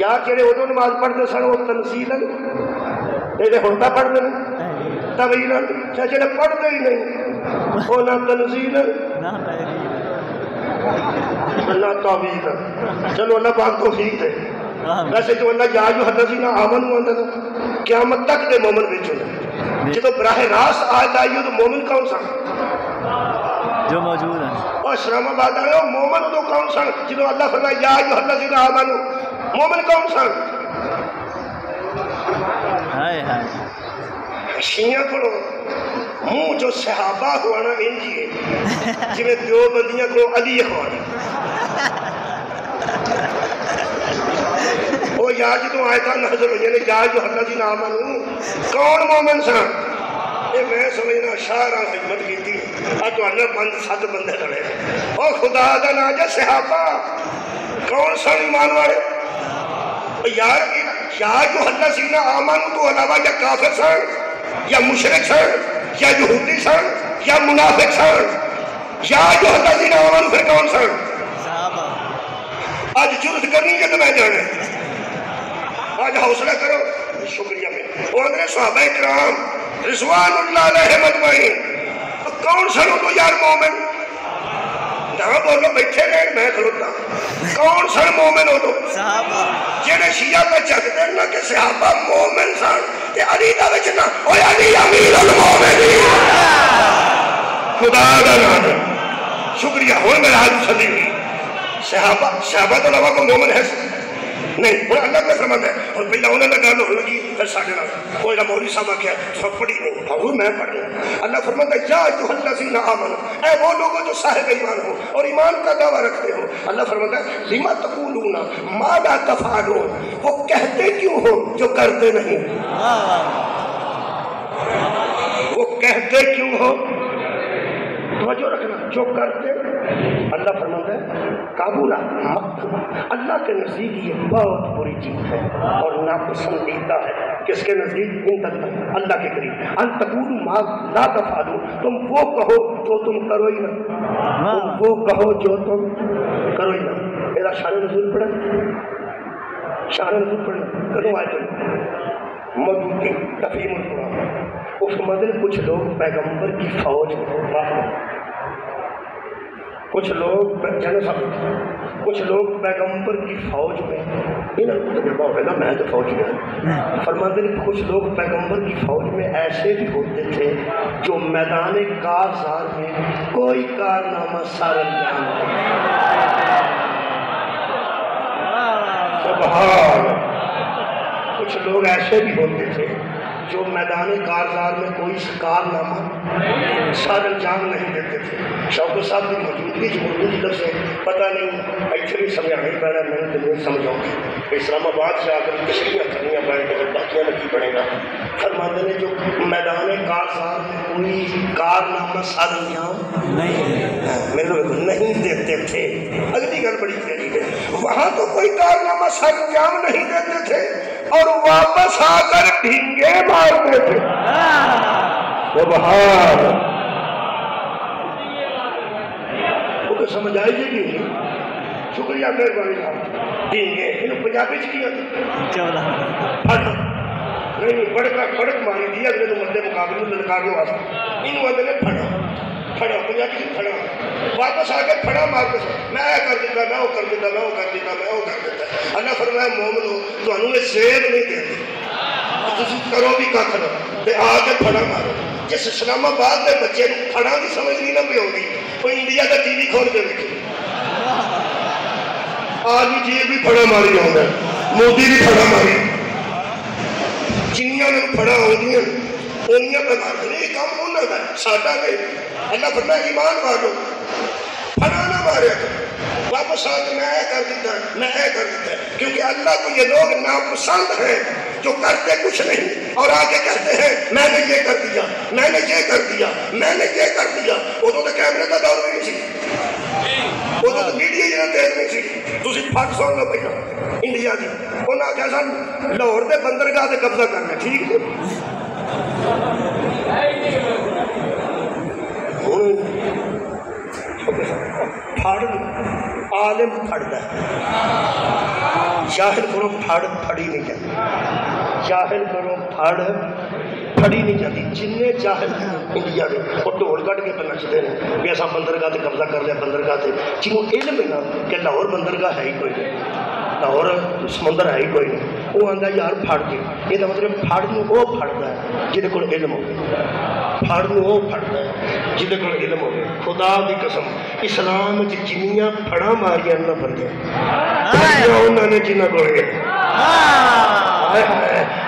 یا کہ ادو نماز پڑھتے سن وہ تنزیلاً, یہ ہندا پڑھتے ہیں طویلاً, جڑے پڑھتے ہی نہیں وہ نہ تنزیلاً نہ طویلاً. چلو اللہ پاک توفیق دے. ویسے جو اللہ یا ایھا الذین آمنوا آندا نا قیامت تک دے مومن وچ ہوندے. جدو براہ راست آیت آئی تو مومن کون سن جو موجود ہیں, اور اسلام آباد آئے مومن ادو کون سن جدو اللہ فرمایا یا ایھا الذین آمنوا, مومن کون سن؟ ہائے ہائے شیعہ کو منہ جو صحابہ ہوانا انجی ہے جویں دیوبندیاں کو علی ہوانا. وہ یا جدو آیتاں نازل ہوئی نے یا ایھا الذین آمنوا, کون مومن سن؟ یہ میں سمجھنا شاعراں خدمت کی تھی. تو 5-7 بندے لڑے, او خدا دا نا جا صحابہ کون سن ایمان والے؟ یار یا ایھا الذین آمنوا تو علاوہ یا کافر سن یا مشرک سن یا یہودی سن یا منافق سن؟ یا ایھا الذین آمنوا پھر کون سن؟ صحابہ. آج جرت کرنی ہے تو میں جانے, آج حوصلہ کرو. شکریہ میں وہ اندر صحابہ اکرام رضوان اللہ علیہ مجمعین. کون سن تو یار مومن؟ جہاں بولو بیٹھے رہے میں کھلوتا کون سن مومن ہو تو صحابہ جہاں شیعہ پہ چک دینا کہ صحابہ مومن سن تے علی دا وچنا اوے علی امیر المومنین خدا دا نام شکریہ ہوں میرا حال سدی ہوئی صحابہ تو علاوہ کو مومن ہے نہیں ہوں اللہ کا فرمان ہے اور پہلا انہوں نے گل ہو لگی پھر ساڈے نال کوئی مولوی صاحب آخیا سب پڑھی نہیں حضور میں پڑھ رہا اللہ فرماتا ہے یا ایھا الذین آمنوا اے وہ لوگوں جو صاحب ایمان ہو اور ایمان کا دعویٰ رکھتے ہو اللہ فرماتا ہے لما تقولون ما لا تفعلون وہ کہتے کیوں ہو جو کرتے نہیں وہ کہتے کیوں ہو توجہ رکھنا جو کرتے اللہ فرماتا ہے کابولا مقت اللہ کے نزدیک یہ بہت بری چیز ہے اور ناپسندیدہ ہے کس کے نزدیک ان تک اللہ کے قریب ان تقولوا ما لا تفعلون تم وہ کہو جو تم کرو ہی نہ تم وہ کہو جو تم کرو ہی نہ میرا شان نزول پڑھا شان نزول پڑھنا کدوں آئے تو موجود کی تفہیم القرآن اس مدن کچھ لوگ پیغمبر کی فوج کچھ لوگ کچھ لوگ پیغمبر کی فوج میں تجربہ ہوگا میں تو فوج میں فرماتے ہیں کچھ لوگ پیغمبر کی فوج میں ایسے بھی ہوتے تھے جو میدان کارزار میں کوئی کارنامہ سر انجام سبحان کچھ لوگ ایسے بھی ہوتے تھے جو میدان کارزار میں کوئی کارنامہ سر انجام نہیں دیتے تھے شوکت صاحب کی موجودگی جمہوری طرف سے پتہ نہیں ایتھے بھی سمجھانا ہی پڑنا میں نے تو نہیں سمجھاؤں کہ اسلام آباد سے آ کر تشریحیں کرنیاں پڑیں گے باقیاں میں کی پڑے گا فرماتے ہیں جو میدان کارزار میں کوئی کارنامہ سر انجام نہیں دیتے تھے اگلی گل بڑی پیاری ہے وہاں تو کوئی کارنامہ سر انجام نہیں دیتے تھے اور واپس آ کر ڈھینگے مارتے تھے سبحان وہ تو سمجھ آئی جی نہیں شکریہ مہربانی صاحب ڈھینگے انہوں پنجابی کیا پھڑ نہیں پڑک ماری دی اگلے مدے مقابلے میں للکارنے واسطے انہوں آدھے نے پھڑا پنجابی سے پھڑا واپس آ کے پھڑا مار کے میں کر دیتا میں وہ کر دیتا میں وہ کر دیتا میں وہ کر دیتا اللہ فرمایا مومن ہو تو انہوں نے زیب نہیں دے دی تسی کرو بھی کھا نہ تے آ کے پھڑا مارو جس اسلام آباد کے بچے پھڑا کی سمجھ نہیں نہ پی آتی وہ انڈیا کا ٹی وی کھول کے دیکھے آج بھی جی بھی پھڑا ماری آتا ہے مودی بھی پھڑا ماری جنیاں نے پھڑا ہوتی ہیں انیاں پہ مارتے ہیں یہ کام ہونا تھا ساڈا نہیں اللہ فرمایا ایمان والو پھڑا نہ مارے واپس آ کے میں اے کر دیتا میں اے کر دیتا کیونکہ اللہ کو یہ لوگ ناپسند ہیں جو کرتے کچھ نہیں اور آگے کہتے ہیں میں نے یہ کر دیا میں نے یہ کر دیا میں نے یہ کر دیا وہ تو کیمرے کا دور نہیں سی وہ تو میڈیا جنہیں تیز نہیں سی تسی پھٹ سن لو پہلا انڈیا کی انہاں کیا سن لاہور دے بندرگاہ تے قبضہ کرنا ٹھیک ہے پھڑ عالم پھڑتا ہے جاہل کرو پھڑی نہیں جاتی جاہل کرو پھڑی نہیں جاتی جنہیں جاہل انڈیا کے وہ ڈھول کٹ کے نچتے ہیں بھی ایسا بندرگاہ تے قبضہ کر لیا بندرگاہ تے جنہوں علم ہے نا کہ لاہور بندرگاہ ہے ہی کوئی نہیں لاہور سمندر ہے ہی کوئی نہیں وہ آتا یار پھڑ کے یہ مطلب پھڑ وہ پھڑتا ہے جہد کو علم ہو پھڑ وہ پھڑتا ہے جہد کو علم ہو خدا دی قسم اسلام جنیاں پھڑا ماریاں نہ بندے انہوں نے جنہ کو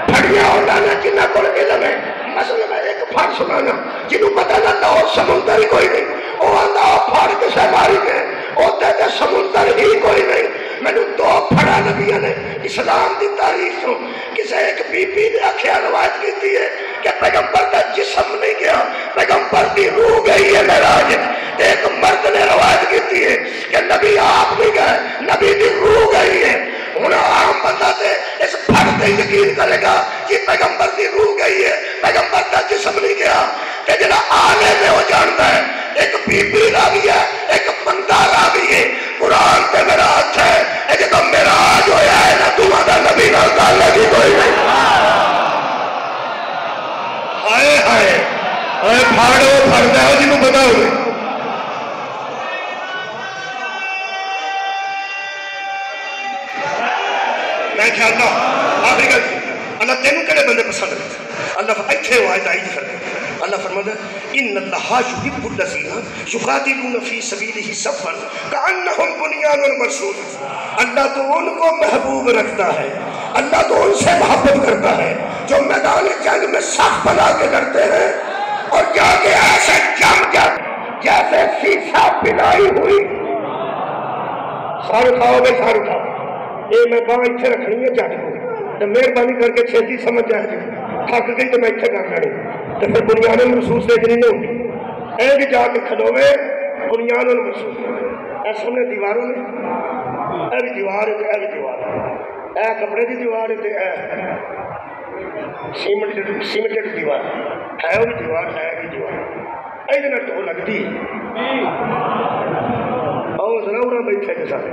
پھڑیاں انہوں نے جنہ کو علم ہے مثلا میں ایک پھڑ سنانا جنہوں پتہ نہ لاہور سمندر ہی کوئی نہیں وہ آتا پھڑ کسے ماری گئے ہوتے تھے سمندر ہی کوئی نہیں میں نے دو پھڑا نبیہ نے اسلام دی تاریخ سو کسے ایک بی بی نے اکھیا روایت کی ہے کہ پیغمبر کا جسم نہیں گیا پیغمبر کی روح گئی ہے معراج ایک مرد نے روایت کی ہے کہ نبی آپ نہیں گئے نبی کی روح گئی ہے انہاں عام بندہ تے اس پھڑ تے یقین کرے گا کہ پیغمبر کی روح گئی ہے پیغمبر کا جسم نہیں گیا کہ جنہا آنے میں ہو جانتا ہے ایک بی بی راوی ہے ایک بندہ راوی ہے قرآن تے میرا ہاتھ ہے ایک تو معراج ہویا ہے نہ تمہاں دا نبی نہ تعالیٰ کی کوئی نہیں ہائے ہائے پھاڑو پھڑتا ہے جنہوں پتا ہوئے اللہ آخری گل اللہ تینوں کہڑے بندے پسند کرتے اللہ ایتھے وہ آیت آئی فرق اللہ فرماتا ہے ان اللہ یحب الذین یقاتلون فی سبیلہ صفا کأنہم بنیان مرصوص اللہ تو ان کو محبوب رکھتا ہے اللہ تو ان سے محبت کرتا ہے جو میدان جنگ میں صف بنا کے لڑتے ہیں اور جا کے ایسے جم جم جیسے شیشہ پلائی ہوئی سار اٹھاؤ بھائی سار اٹھاؤ یہ میں باں اتنے رکھنی ہے جٹ کو تو مہربانی کر کے چھتی سمجھ جائے جی تھک گئی تو میں اتنے کر لڑی تو پھر بنیاد محسوس دیکھنی نہیں ہوگی اے بھی جا کے کھلوے بنیاد محسوس اے سامنے دیواروں میں اے بھی دیوار ہے اے بھی دیوار ہے اے کپڑے کی دیوار ہے اے سیمنٹڈ دیوار ہے وہ بھی دیوار ہے بھی دیوار اے دن ٹو لگتی آؤ ذرا ارا بیٹھے کے ساتھ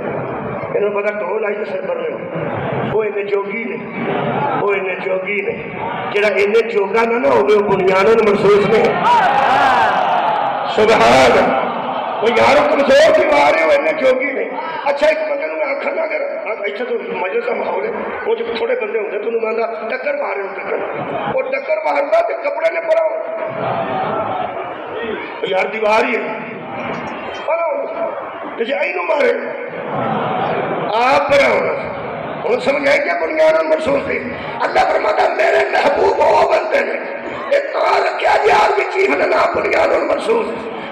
انہوں پتا ٹول آئی تو سر بر رہے ہو وہ انہیں جوگی نے وہ انہیں جوگی نے جڑا انہیں جوگا نہ ہو گئے وہ بنیادوں محسوس نے سبحان وہ یاروں کمزور دیوار ہے وہ انہیں جوگی نے اچھا ایک بندے میں آنکھا نہ اگر اچھا تو مجلس کا ماحول ہے وہ جو تھوڑے بندے ہوتے تو انہوں نے ٹکر مارے ہو ٹکر وہ ٹکر مارتا تو کپڑے نے پڑا ہو یار دیوار ہی ہے پڑا ہو جیسے اینو مارے آپ پڑا ہونا انہوں سمجھ آئی کیا بنیاد محسوس تھی اللہ فرماتا میرے محبوب وہ بنتے ہیں اتنا رکھا جی آدمی چیف نے نام بنیاد محسوس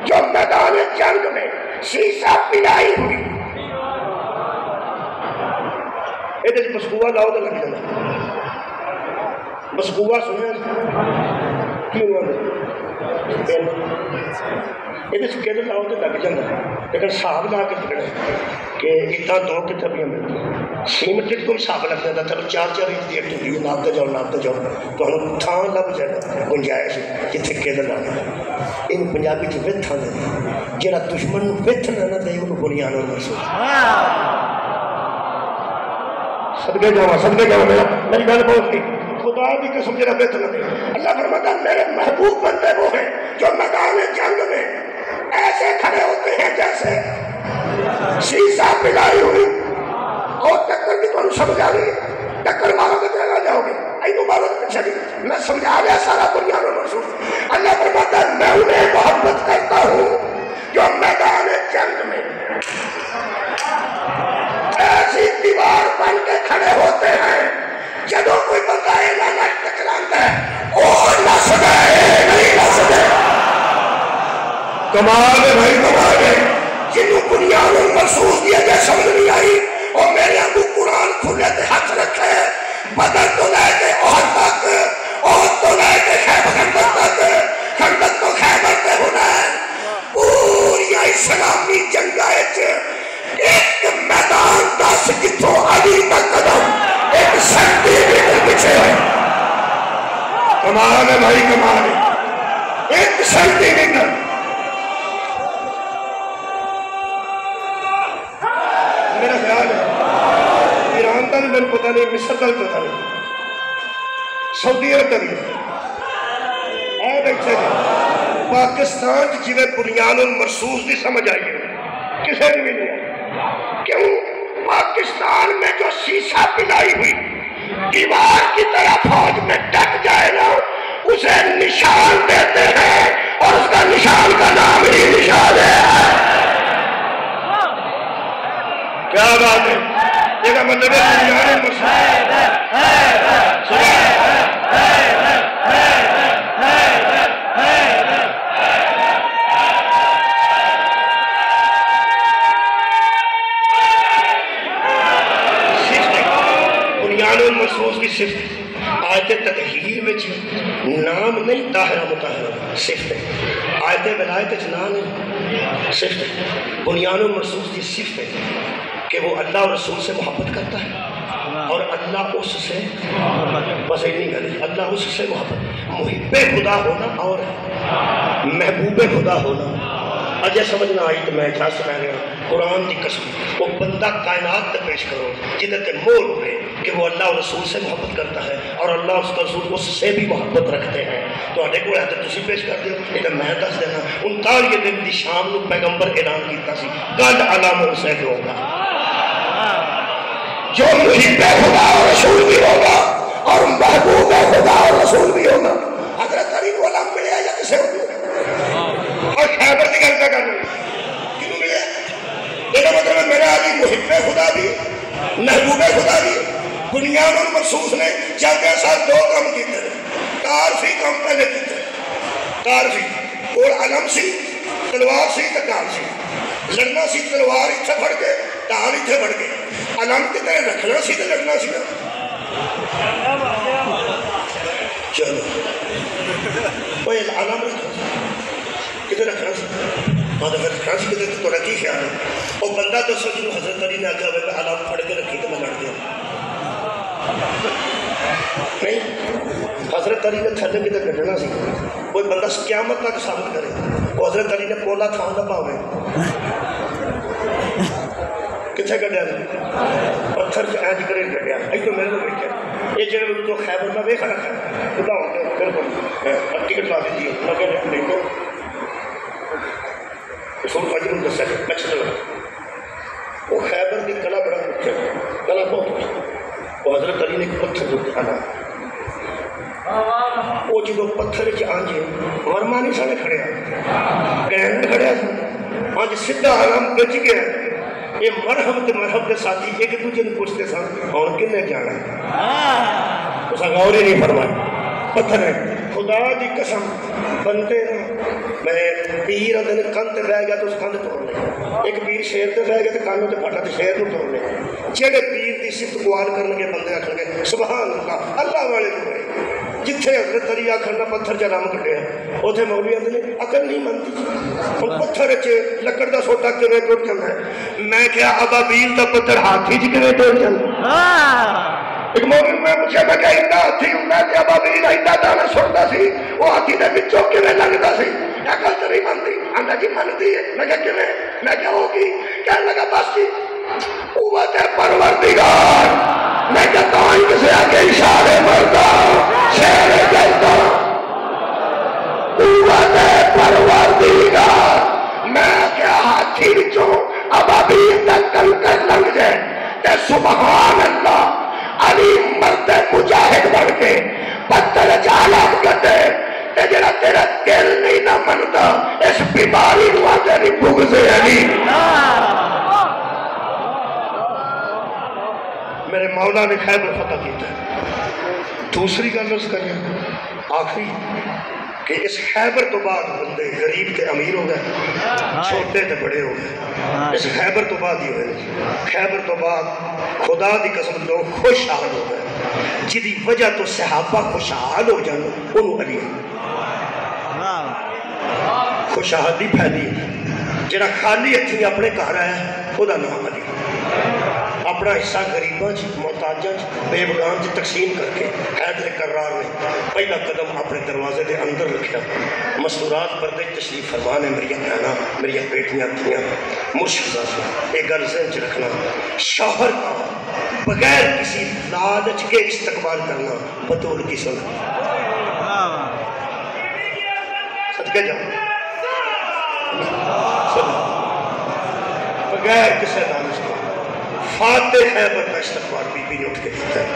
جو میدان جنگ میں شیشہ پلائی ہوئی یہ مسکوہ لاؤ تو لگ جانا مسکوہ سنے کیوں یہ سکیل لاؤ تو لگ جانا لیکن صاحب لا کے لگنا کہ اتنا دو کتابیاں ملتی سیمنٹ کو صاحب لگ جاتا چلو چار چار انچ ایک ٹوٹی ناپتے جاؤ تو ہم تھان لگ جائے گنجائش جتنے کیل لانا یہ پنجابی چ وتھ آدھے جہاں دشمن وتھ نہ دے انہوں بنیاد محسوس صدقے جاؤ میری گل بہت تھی خدا بھی قسم جرا وتھ نہ دے اللہ فرماتا میرے محبوب بندے وہ ہیں جو میدان جنگ میں ایسے کھڑے ہوتے ہیں جیسے شیشہ پلائی ہوئی اور ٹکر بھی تمہیں سمجھا رہی ہے ٹکر مارو گے چلا جاؤ گے اینو مارو گے چلی میں سمجھا رہا سارا بنیاد محسوس اللہ فرماتا ہے میں انہیں محبت کرتا ہوں جو میدان جنگ میں ایسی دیوار بن کے کھڑے ہوتے ہیں جدوں کوئی بندہ اعلان ٹکراتا ہے اور نہ سدائے نہیں نہ سدائے کمال ہے بھائی کمال ہے جنہوں بنیاد محسوس دیا جائے سمجھ نہیں آئی اور میرے ابو قرآن کھلے تھے ہاتھ رکھے بدر تو لے کے عہد تک عہد تو لے کے خیبر تک خندق تو خیبر تے ہونا ہے پوریا اسلامی جنگائے ایک میدان 10 جتوں علی تک قدم ایک سنٹی میٹر پیچھے ہے کمال ہے بھائی کمال ہے 1 سنٹی میٹر میرا خیال ہے ایران کا بھی میں پتہ نہیں مصر کا بھی پتہ نہیں سعودی عرب کا بھی اے بیٹھے تھے پاکستان جی بنیاد محسوس نہیں سمجھ آئی ہے کسے بھی نہیں ہے کیوں پاکستان میں جو شیشہ پلائی ہوئی دیوار کی طرح فوج میں ڈٹ جائے نا اسے نشان دیتے ہیں اور اس کا نشان کا نام ہی نشان ہے کیا بات ہے یہ مطلب ہے بنیاد محسوس کی صفت آیت تطہیر میں نام نہیں طاہرہ مطہرہ صفت ہے آیت ولایت نام نہیں صفت ہے بنیاد محسوس کی صفت ہے کہ وہ اللہ اور رسول سے محبت کرتا ہے اور اللہ اس سے بس نہیں کرے اللہ اس سے محبت محب خدا ہونا اور محبوب خدا ہونا اجے سمجھ نہ آئی تو میں اجازت سنا رہا قرآن کی قسم وہ بندہ کائنات تک پیش کرو جدھر تے مور ہوئے کہ وہ اللہ اور رسول سے محبت کرتا ہے اور اللہ اس کا رسول اس سے بھی محبت رکھتے ہیں تو آٹے کو ہے تو تسی پیش کر دیو لیکن میں دس دینا 39 دن دی شام نو پیغمبر اعلان کیتا سی گل علام حسین ہوگا جو محب خدا اور رسول بھی ہوگا اور محبوب خدا اور رسول بھی ہوگا. حضرت علی کو علم ملے یا کسے اور خیبر کی گل کر رہے کیوں ملے؟ یہ مطلب ہے میرا علی محب خدا بھی محبوب خدا بھی. بنیاد اور مخصوص نے چلتے ساتھ دو کام کیتے تعارفی کام پہلے کیتے تعارفی اور علم سی تلوار سی ڈال سی لڑنا سی تلوار اتنے پڑ کے ڈال اتنے پڑ کے علم کتنے رکھنا سی تو لڑنا سی. چلو وہ علم کتنے رکھنا سی ہاں تو پھر رکھنا سی کتنے تو کی خیال ہے وہ بندہ دسو جنہوں حضرت علی نے آگے ہوئے علم پڑھ کے رکھی تو میں لڑ دیا نہیں. حضرت علی نے تھلے کتنے کٹنا سی کوئی بندہ قیامت تک ثابت کرے وہ حضرت علی نے پولا تھان نہ پاوے کتنے کٹیا پتھر سے اینج کرے کٹیا ایک تو میرے کو بیٹھا یہ جگہ تو خیبر میں ویکھا رکھا خدا بالکل ٹکٹ لا دیتی ہے میں کہ دیکھو رسول فاجر نے دسا کہ اچھا وہ خیبر کی کلا بڑا اچھا کلا بہت وہ حضرت علی نے ایک پتھر دیتا نا وہ جب پتھر آنجے ورما نہیں سارے کھڑے گرینڈ کھڑے آج سدھا آرام گج گیا یہ مرحب تے مرحب کے ساتھی ایک دوسرے نے پوچھتے سن اور کنے جانا ہے اس غور ہی نہیں فرمایا پتھر ہے خدا دی قسم بندے میں پیر اندر کن تے بہ گیا تو اس کن توڑ لے ایک پیر شیر تے بہ گیا تو کانوں تے پھٹا تے شیر نو توڑ لے جڑے پیر دی صفت گوال کرن گے بندے آکھن گے سبحان اللہ اللہ والے کو جتھے حضرت علی آخر نہ پتھر چ رم کٹیا اتنے مولوی آدھے عقل نہیں منتی ہوں پتھر چ لکڑ کا سوٹا کیویں ٹوٹ جاتا ہے میں کیا ابابیل کا پتھر ہاتھی چ کیویں ٹوٹ جاتا ایک مولوی میں پوچھا میں کہ ایڈا ہاتھی ہوندا تے ابابیل ایڈا دانا سٹدا سی وہ ہاتھی دے وچوں کیویں لگدا سی عقل تے نہیں منتی آندا جی منتی ہے میں کہ کیویں میں کہ ہوگی کہنے لگا بس جی قوت پروردگار میں کہتا ہوں کسی آگے اشارے مرتا شہر جلتا قوت پروردگار میں کیا ہاتھی بچوں اب ابھی تک کل کر لگ جائے کہ سبحان اللہ علی مرد مجاہد بڑھ کے پتھر جالات کٹے کہ جڑا تیرا دل نہیں نہ منتا اس بیماری ہوا تیری بغض علی میرے مولا نے خیبر فتح کیتا ہے. دوسری گل اس کریں آخری کہ اس خیبر تو بعد بندے غریب تے امیر ہو گئے چھوٹے تے بڑے ہو گئے اس خیبر تو بعد ہی ہوئے خیبر تو بعد خدا دی قسم لوگ خوشحال ہو گئے جدی وجہ تو صحابہ خوشحال ہو جانا انہوں علی خوشحالی پھیلی جڑا خالی ہتھی اپنے گھر آیا خدا نام علی اپنا حصہ غریباں محتاجاں بے بگان تقسیم کر کے حیدر کرار نے پہلا قدم اپنے دروازے دے اندر رکھا مستورات پردے تشریف فرما نے میری بہناں میری بیٹیاں تھیاں مرشدہ سے ایک گل ذہن چ رکھنا شوہر کا بغیر کسی لالچ کے استقبال کرنا بطور کی سنت صدقے جاؤ بغیر کسی لالچ کے فاتح خیبر کا استقبال بی بی نے اٹھ کے دیتا ہے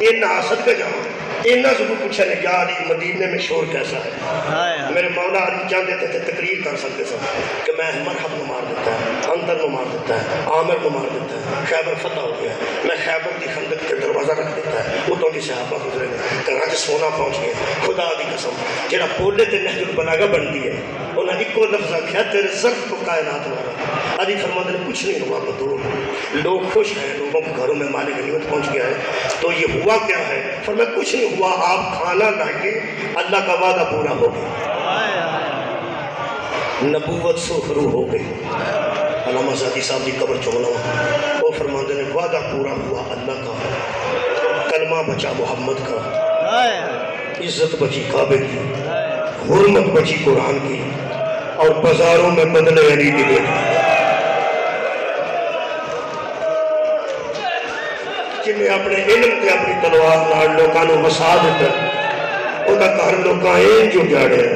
یہ ناسد کا جاؤں اینا ضرور پوچھا نے یا علی مدینے میں شور کیسا ہے میرے مولا علی جان دیتے تھے تقریر کر سکتے سن کہ میں مرحب نو مار دیتا ہے اندر نو مار دیتا ہے عامر نو مار دیتا ہے خیبر فتح ہو گیا میں خیبر کی خندق کے دروازہ رکھ دیتا ہے اتوں کی صحابہ گزرے گا کہاں سونا پہنچ گیا خدا دی قسم جڑا بولے تے نہج البلاغہ بنتی ہے انہوں نے ایک لفظ آخیا تیرے ظرف کو کائنات والا علی فرماتے نے کچھ نہیں ہوا بدور لوگ خوش ہیں لوگوں کے گھروں میں مال غنیمت پہنچ گیا ہے تو یہ ہوا کیا ہے فرمایا کچھ نہیں ہوا آپ کھانا لائیے اللہ کا وعدہ پورا ہو گیا نبوت سخرو ہو گئی علامہ زادی صاحب کی قبر چونا وہ فرماتے نے وعدہ پورا ہوا اللہ کا کلمہ بچا محمد کا عزت بچی کعبے کی حرمت بچی قرآن کی اور بازاروں میں بدلے علی کی دیکھ جنہیں اپنے علم تے اپنی تلوار نال لوکاں نو وسا دیتا او دا گھر لوکاں این جو جاڑیا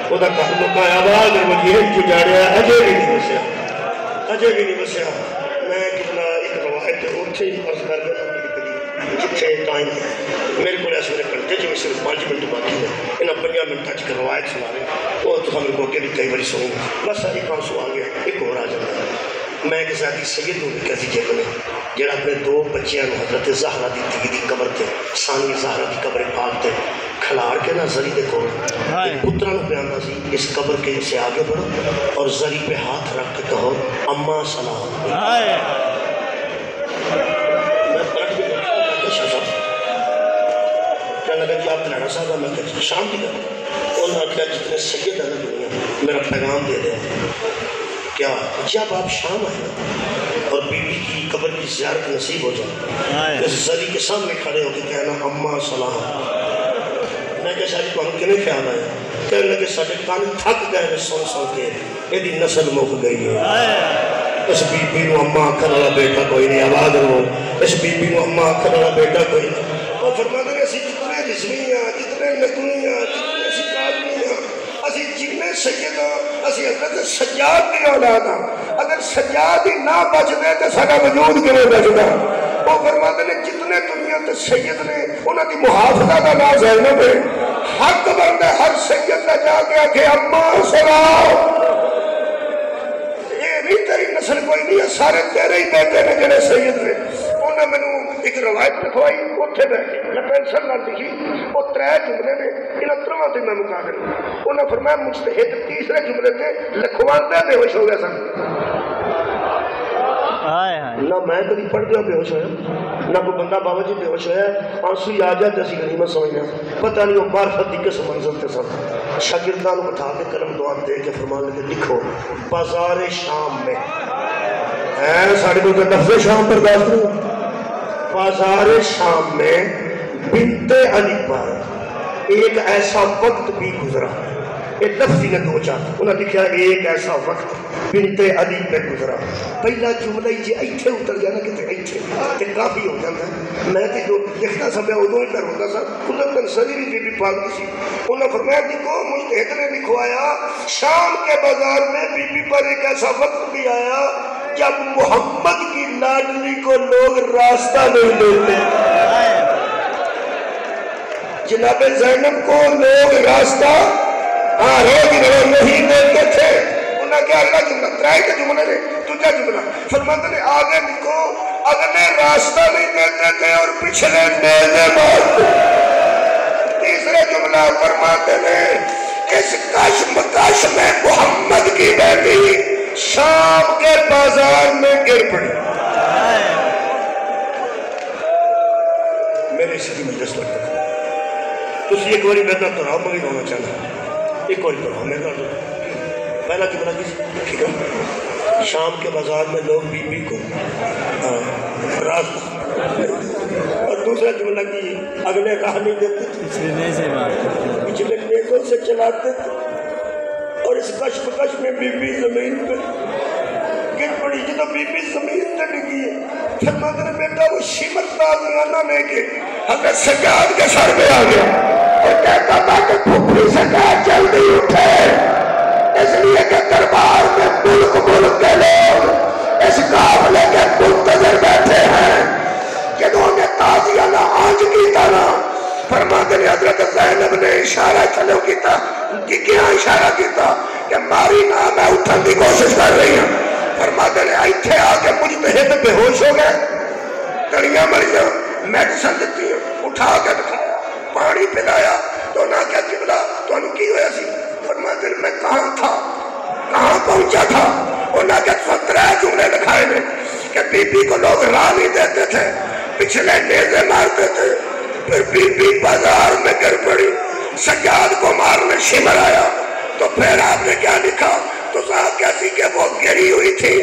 او دا گھر لوکاں آواز وجین جو جاڑیا اجے بھی نہیں وسیا میں کتنا ایک روایت ضرور اتنے ہی عرض کر دیا جتنے ٹائم میرے کو اس ویلے گھنٹے میں صرف 5 منٹ باقی ہے انہیں 5 منٹوں کی روایت سنا رہے وہ تو ہمیں اگے بھی کئی باری سنوں گا بس ساری کام سو آ گیا ایک اور آ جاتا ہے میں ایک ذاتی سید ہوں کسی جگہ میں جڑا اپنے 2 بچیاں حضرت زہرا دی تھی دی قبر تے ثانیہ زہرا دی قبر پاک تے کھلار کے نا زری دے کول پترا نو پیاندا سی اس قبر کے سے آگے بڑھو اور زری پہ ہاتھ رکھ کے کہو اما سلام میں پلٹ کے دیکھا شاہ صاحب کہنے لگا کہ آپ تلانا صاحب میں کہا شام کی گل انہوں نے کہا جتنے سید ہے نا دنیا میرا پیغام دے دیا کیا جب آپ شام آئے اور بی بی کی قبر کی زیارت نصیب ہو جائے اس زری کے سامنے کھڑے ہو کے کہنا اما سلام میں کہا شاید کو ہم کنے خیال آئے کہنے لگے ساڑھے کان تھک گئے ہیں سن کے یہ دی نسل مک گئی ہے اس بی بی نو اما آکھر والا بیٹا کوئی نہیں آواز رو اس بی بی نو اما آکھر والا بیٹا کوئی نہیں اور فرماتے ہیں اسی جتنے رزمیاں جتنے نکویاں جتنے سکاریاں اسی جتنے سیدہ اسی حضرت سجاد کی اولاد اگر سجاد ہی نہ بچ دے تو سارا وجود کرے بچدا وہ فرماتے ہیں جتنے دنیا تے سید نے انہاں دی محافظہ کا نام زینب ہے حق بندہ ہر سید کا جا کے آکھے اما سلام یہ بھی تیری نسل کوئی نہیں ہے سارے تیرے ہی بیٹے نے جڑے سید نے انہاں میں ایک روایت لکھوائی اتنے بیٹھے میں پینسل نہ لکھی وہ 3 جملے نے انہاں 3 تے میں مکا دیں انہاں فرمایا مجتہد تیسرے جملے تے لکھواندے بے ہوش ہو گیا سن نہ میں کبھی پڑھ دیا بے ہوش ہویا نہ کوئی بندہ بابا جی بے ہوش ہویا آنسو ہی آ جاتے اسی غنیمت سمجھنا پتہ نہیں وہ معرفت دی کس منزل تے سن شاگردان کو اٹھا کے قلم دعا دے کے فرمان لگے لکھو بازار شام میں ساڑھے کو لفظ شام پر بات کروں بازار شام میں بنت علی پر ایک ایسا وقت بھی گزرا ایک لفظی نے 2 چار انہوں نے لکھا ایک ایسا وقت بنت علی پہ گزرا پہلا جملہ ہی جی ایتھے اتر جانا کہ ایتھے تے کافی ہو جاتا ہے میں تے جو لکھتا سا میں ادوں ہی کر ہوتا سا قدرت انصری بھی بی پاک دی سی انہوں نے فرمایا دیکھو مجتہد نے لکھوایا شام کے بازار میں بی بی پر ایک ایسا وقت بھی آیا جب محمد کی لاڈلی کو لوگ راستہ نہیں دیتے جناب زینب کو لوگ راستہ روز نہیں دیتے تھے انہوں نے کہا اللہ جملہ 3 کے جملے نے تجھا جملہ فرماتے نے آگے لکھو اگلے راستہ نہیں دیتے تھے اور پچھلے نیزے مارتے تیسرے جملہ فرماتے نے اس کشمکش میں محمد کی بیٹی شام کے بازار میں گر پڑی میرے اس کی مجلس لگتا تھا تو ایک باری میں تراؤ میں بھی ہونا چاہنا ایک اور تراؤ میں پہلا جملہ ٹھیک ہے شام کے بازار میں لوگ بی بی کو رات اور دوسرا جملہ کی اگلے راہ نہیں دیتے پچھلے نیزوں سے چلاتے تھے اور اس کشمکش میں بی بی زمین پہ گر پڑی جب بی بی زمین پہ ڈگی ہے فرماتے نے بیٹا وہ شیمت بازیانہ لے کے حضرت سجاد کے سر میں آ گیا اور کہتا تھا کہ پھپری سجاد جلدی اٹھے اس لیے کہ دربار میں ملک کے لوگ اس قافلے کے منتظر بیٹھے ہیں جنہوں نے تازیانہ آج کی طرح فرماتے نے حضرت زینب نے اشارہ چلو کیتا کہ کیا اشارہ کیتا کہ ماری نہ میں اٹھن کی کوشش کر رہی ہوں فرماتے نے ایتھے آکے مجتہد بے ہوش ہو گئے کڑیاں مریضاں میڈیسن دیتی ہیں اٹھا کے دکھایا پانی پلایا تو نہ کیا جبلا تو انہوں کی ہویا سی فرماتے نے میں کہاں تھا کہاں پہنچا تھا انہوں نے 17 جملے دکھائے نے کہ بی بی کو لوگ راہ نہیں دیتے تھے پچھلے نیزے مارتے تھے پھر بی بی بازار میں گر پڑی سجاد کو مارنے شمر آیا تو پھر آپ نے کیا لکھا تو صاحب کیسی کہ وہ گری ہوئی تھی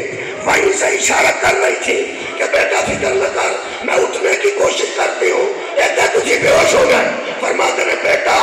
وہیں سے اشارہ کر رہی تھی کہ بیٹا فکر نہ کر میں اٹھنے کی کوشش کرتی ہوں ایک تجھے بے ہوش ہو گئے فرماتے نے بیٹا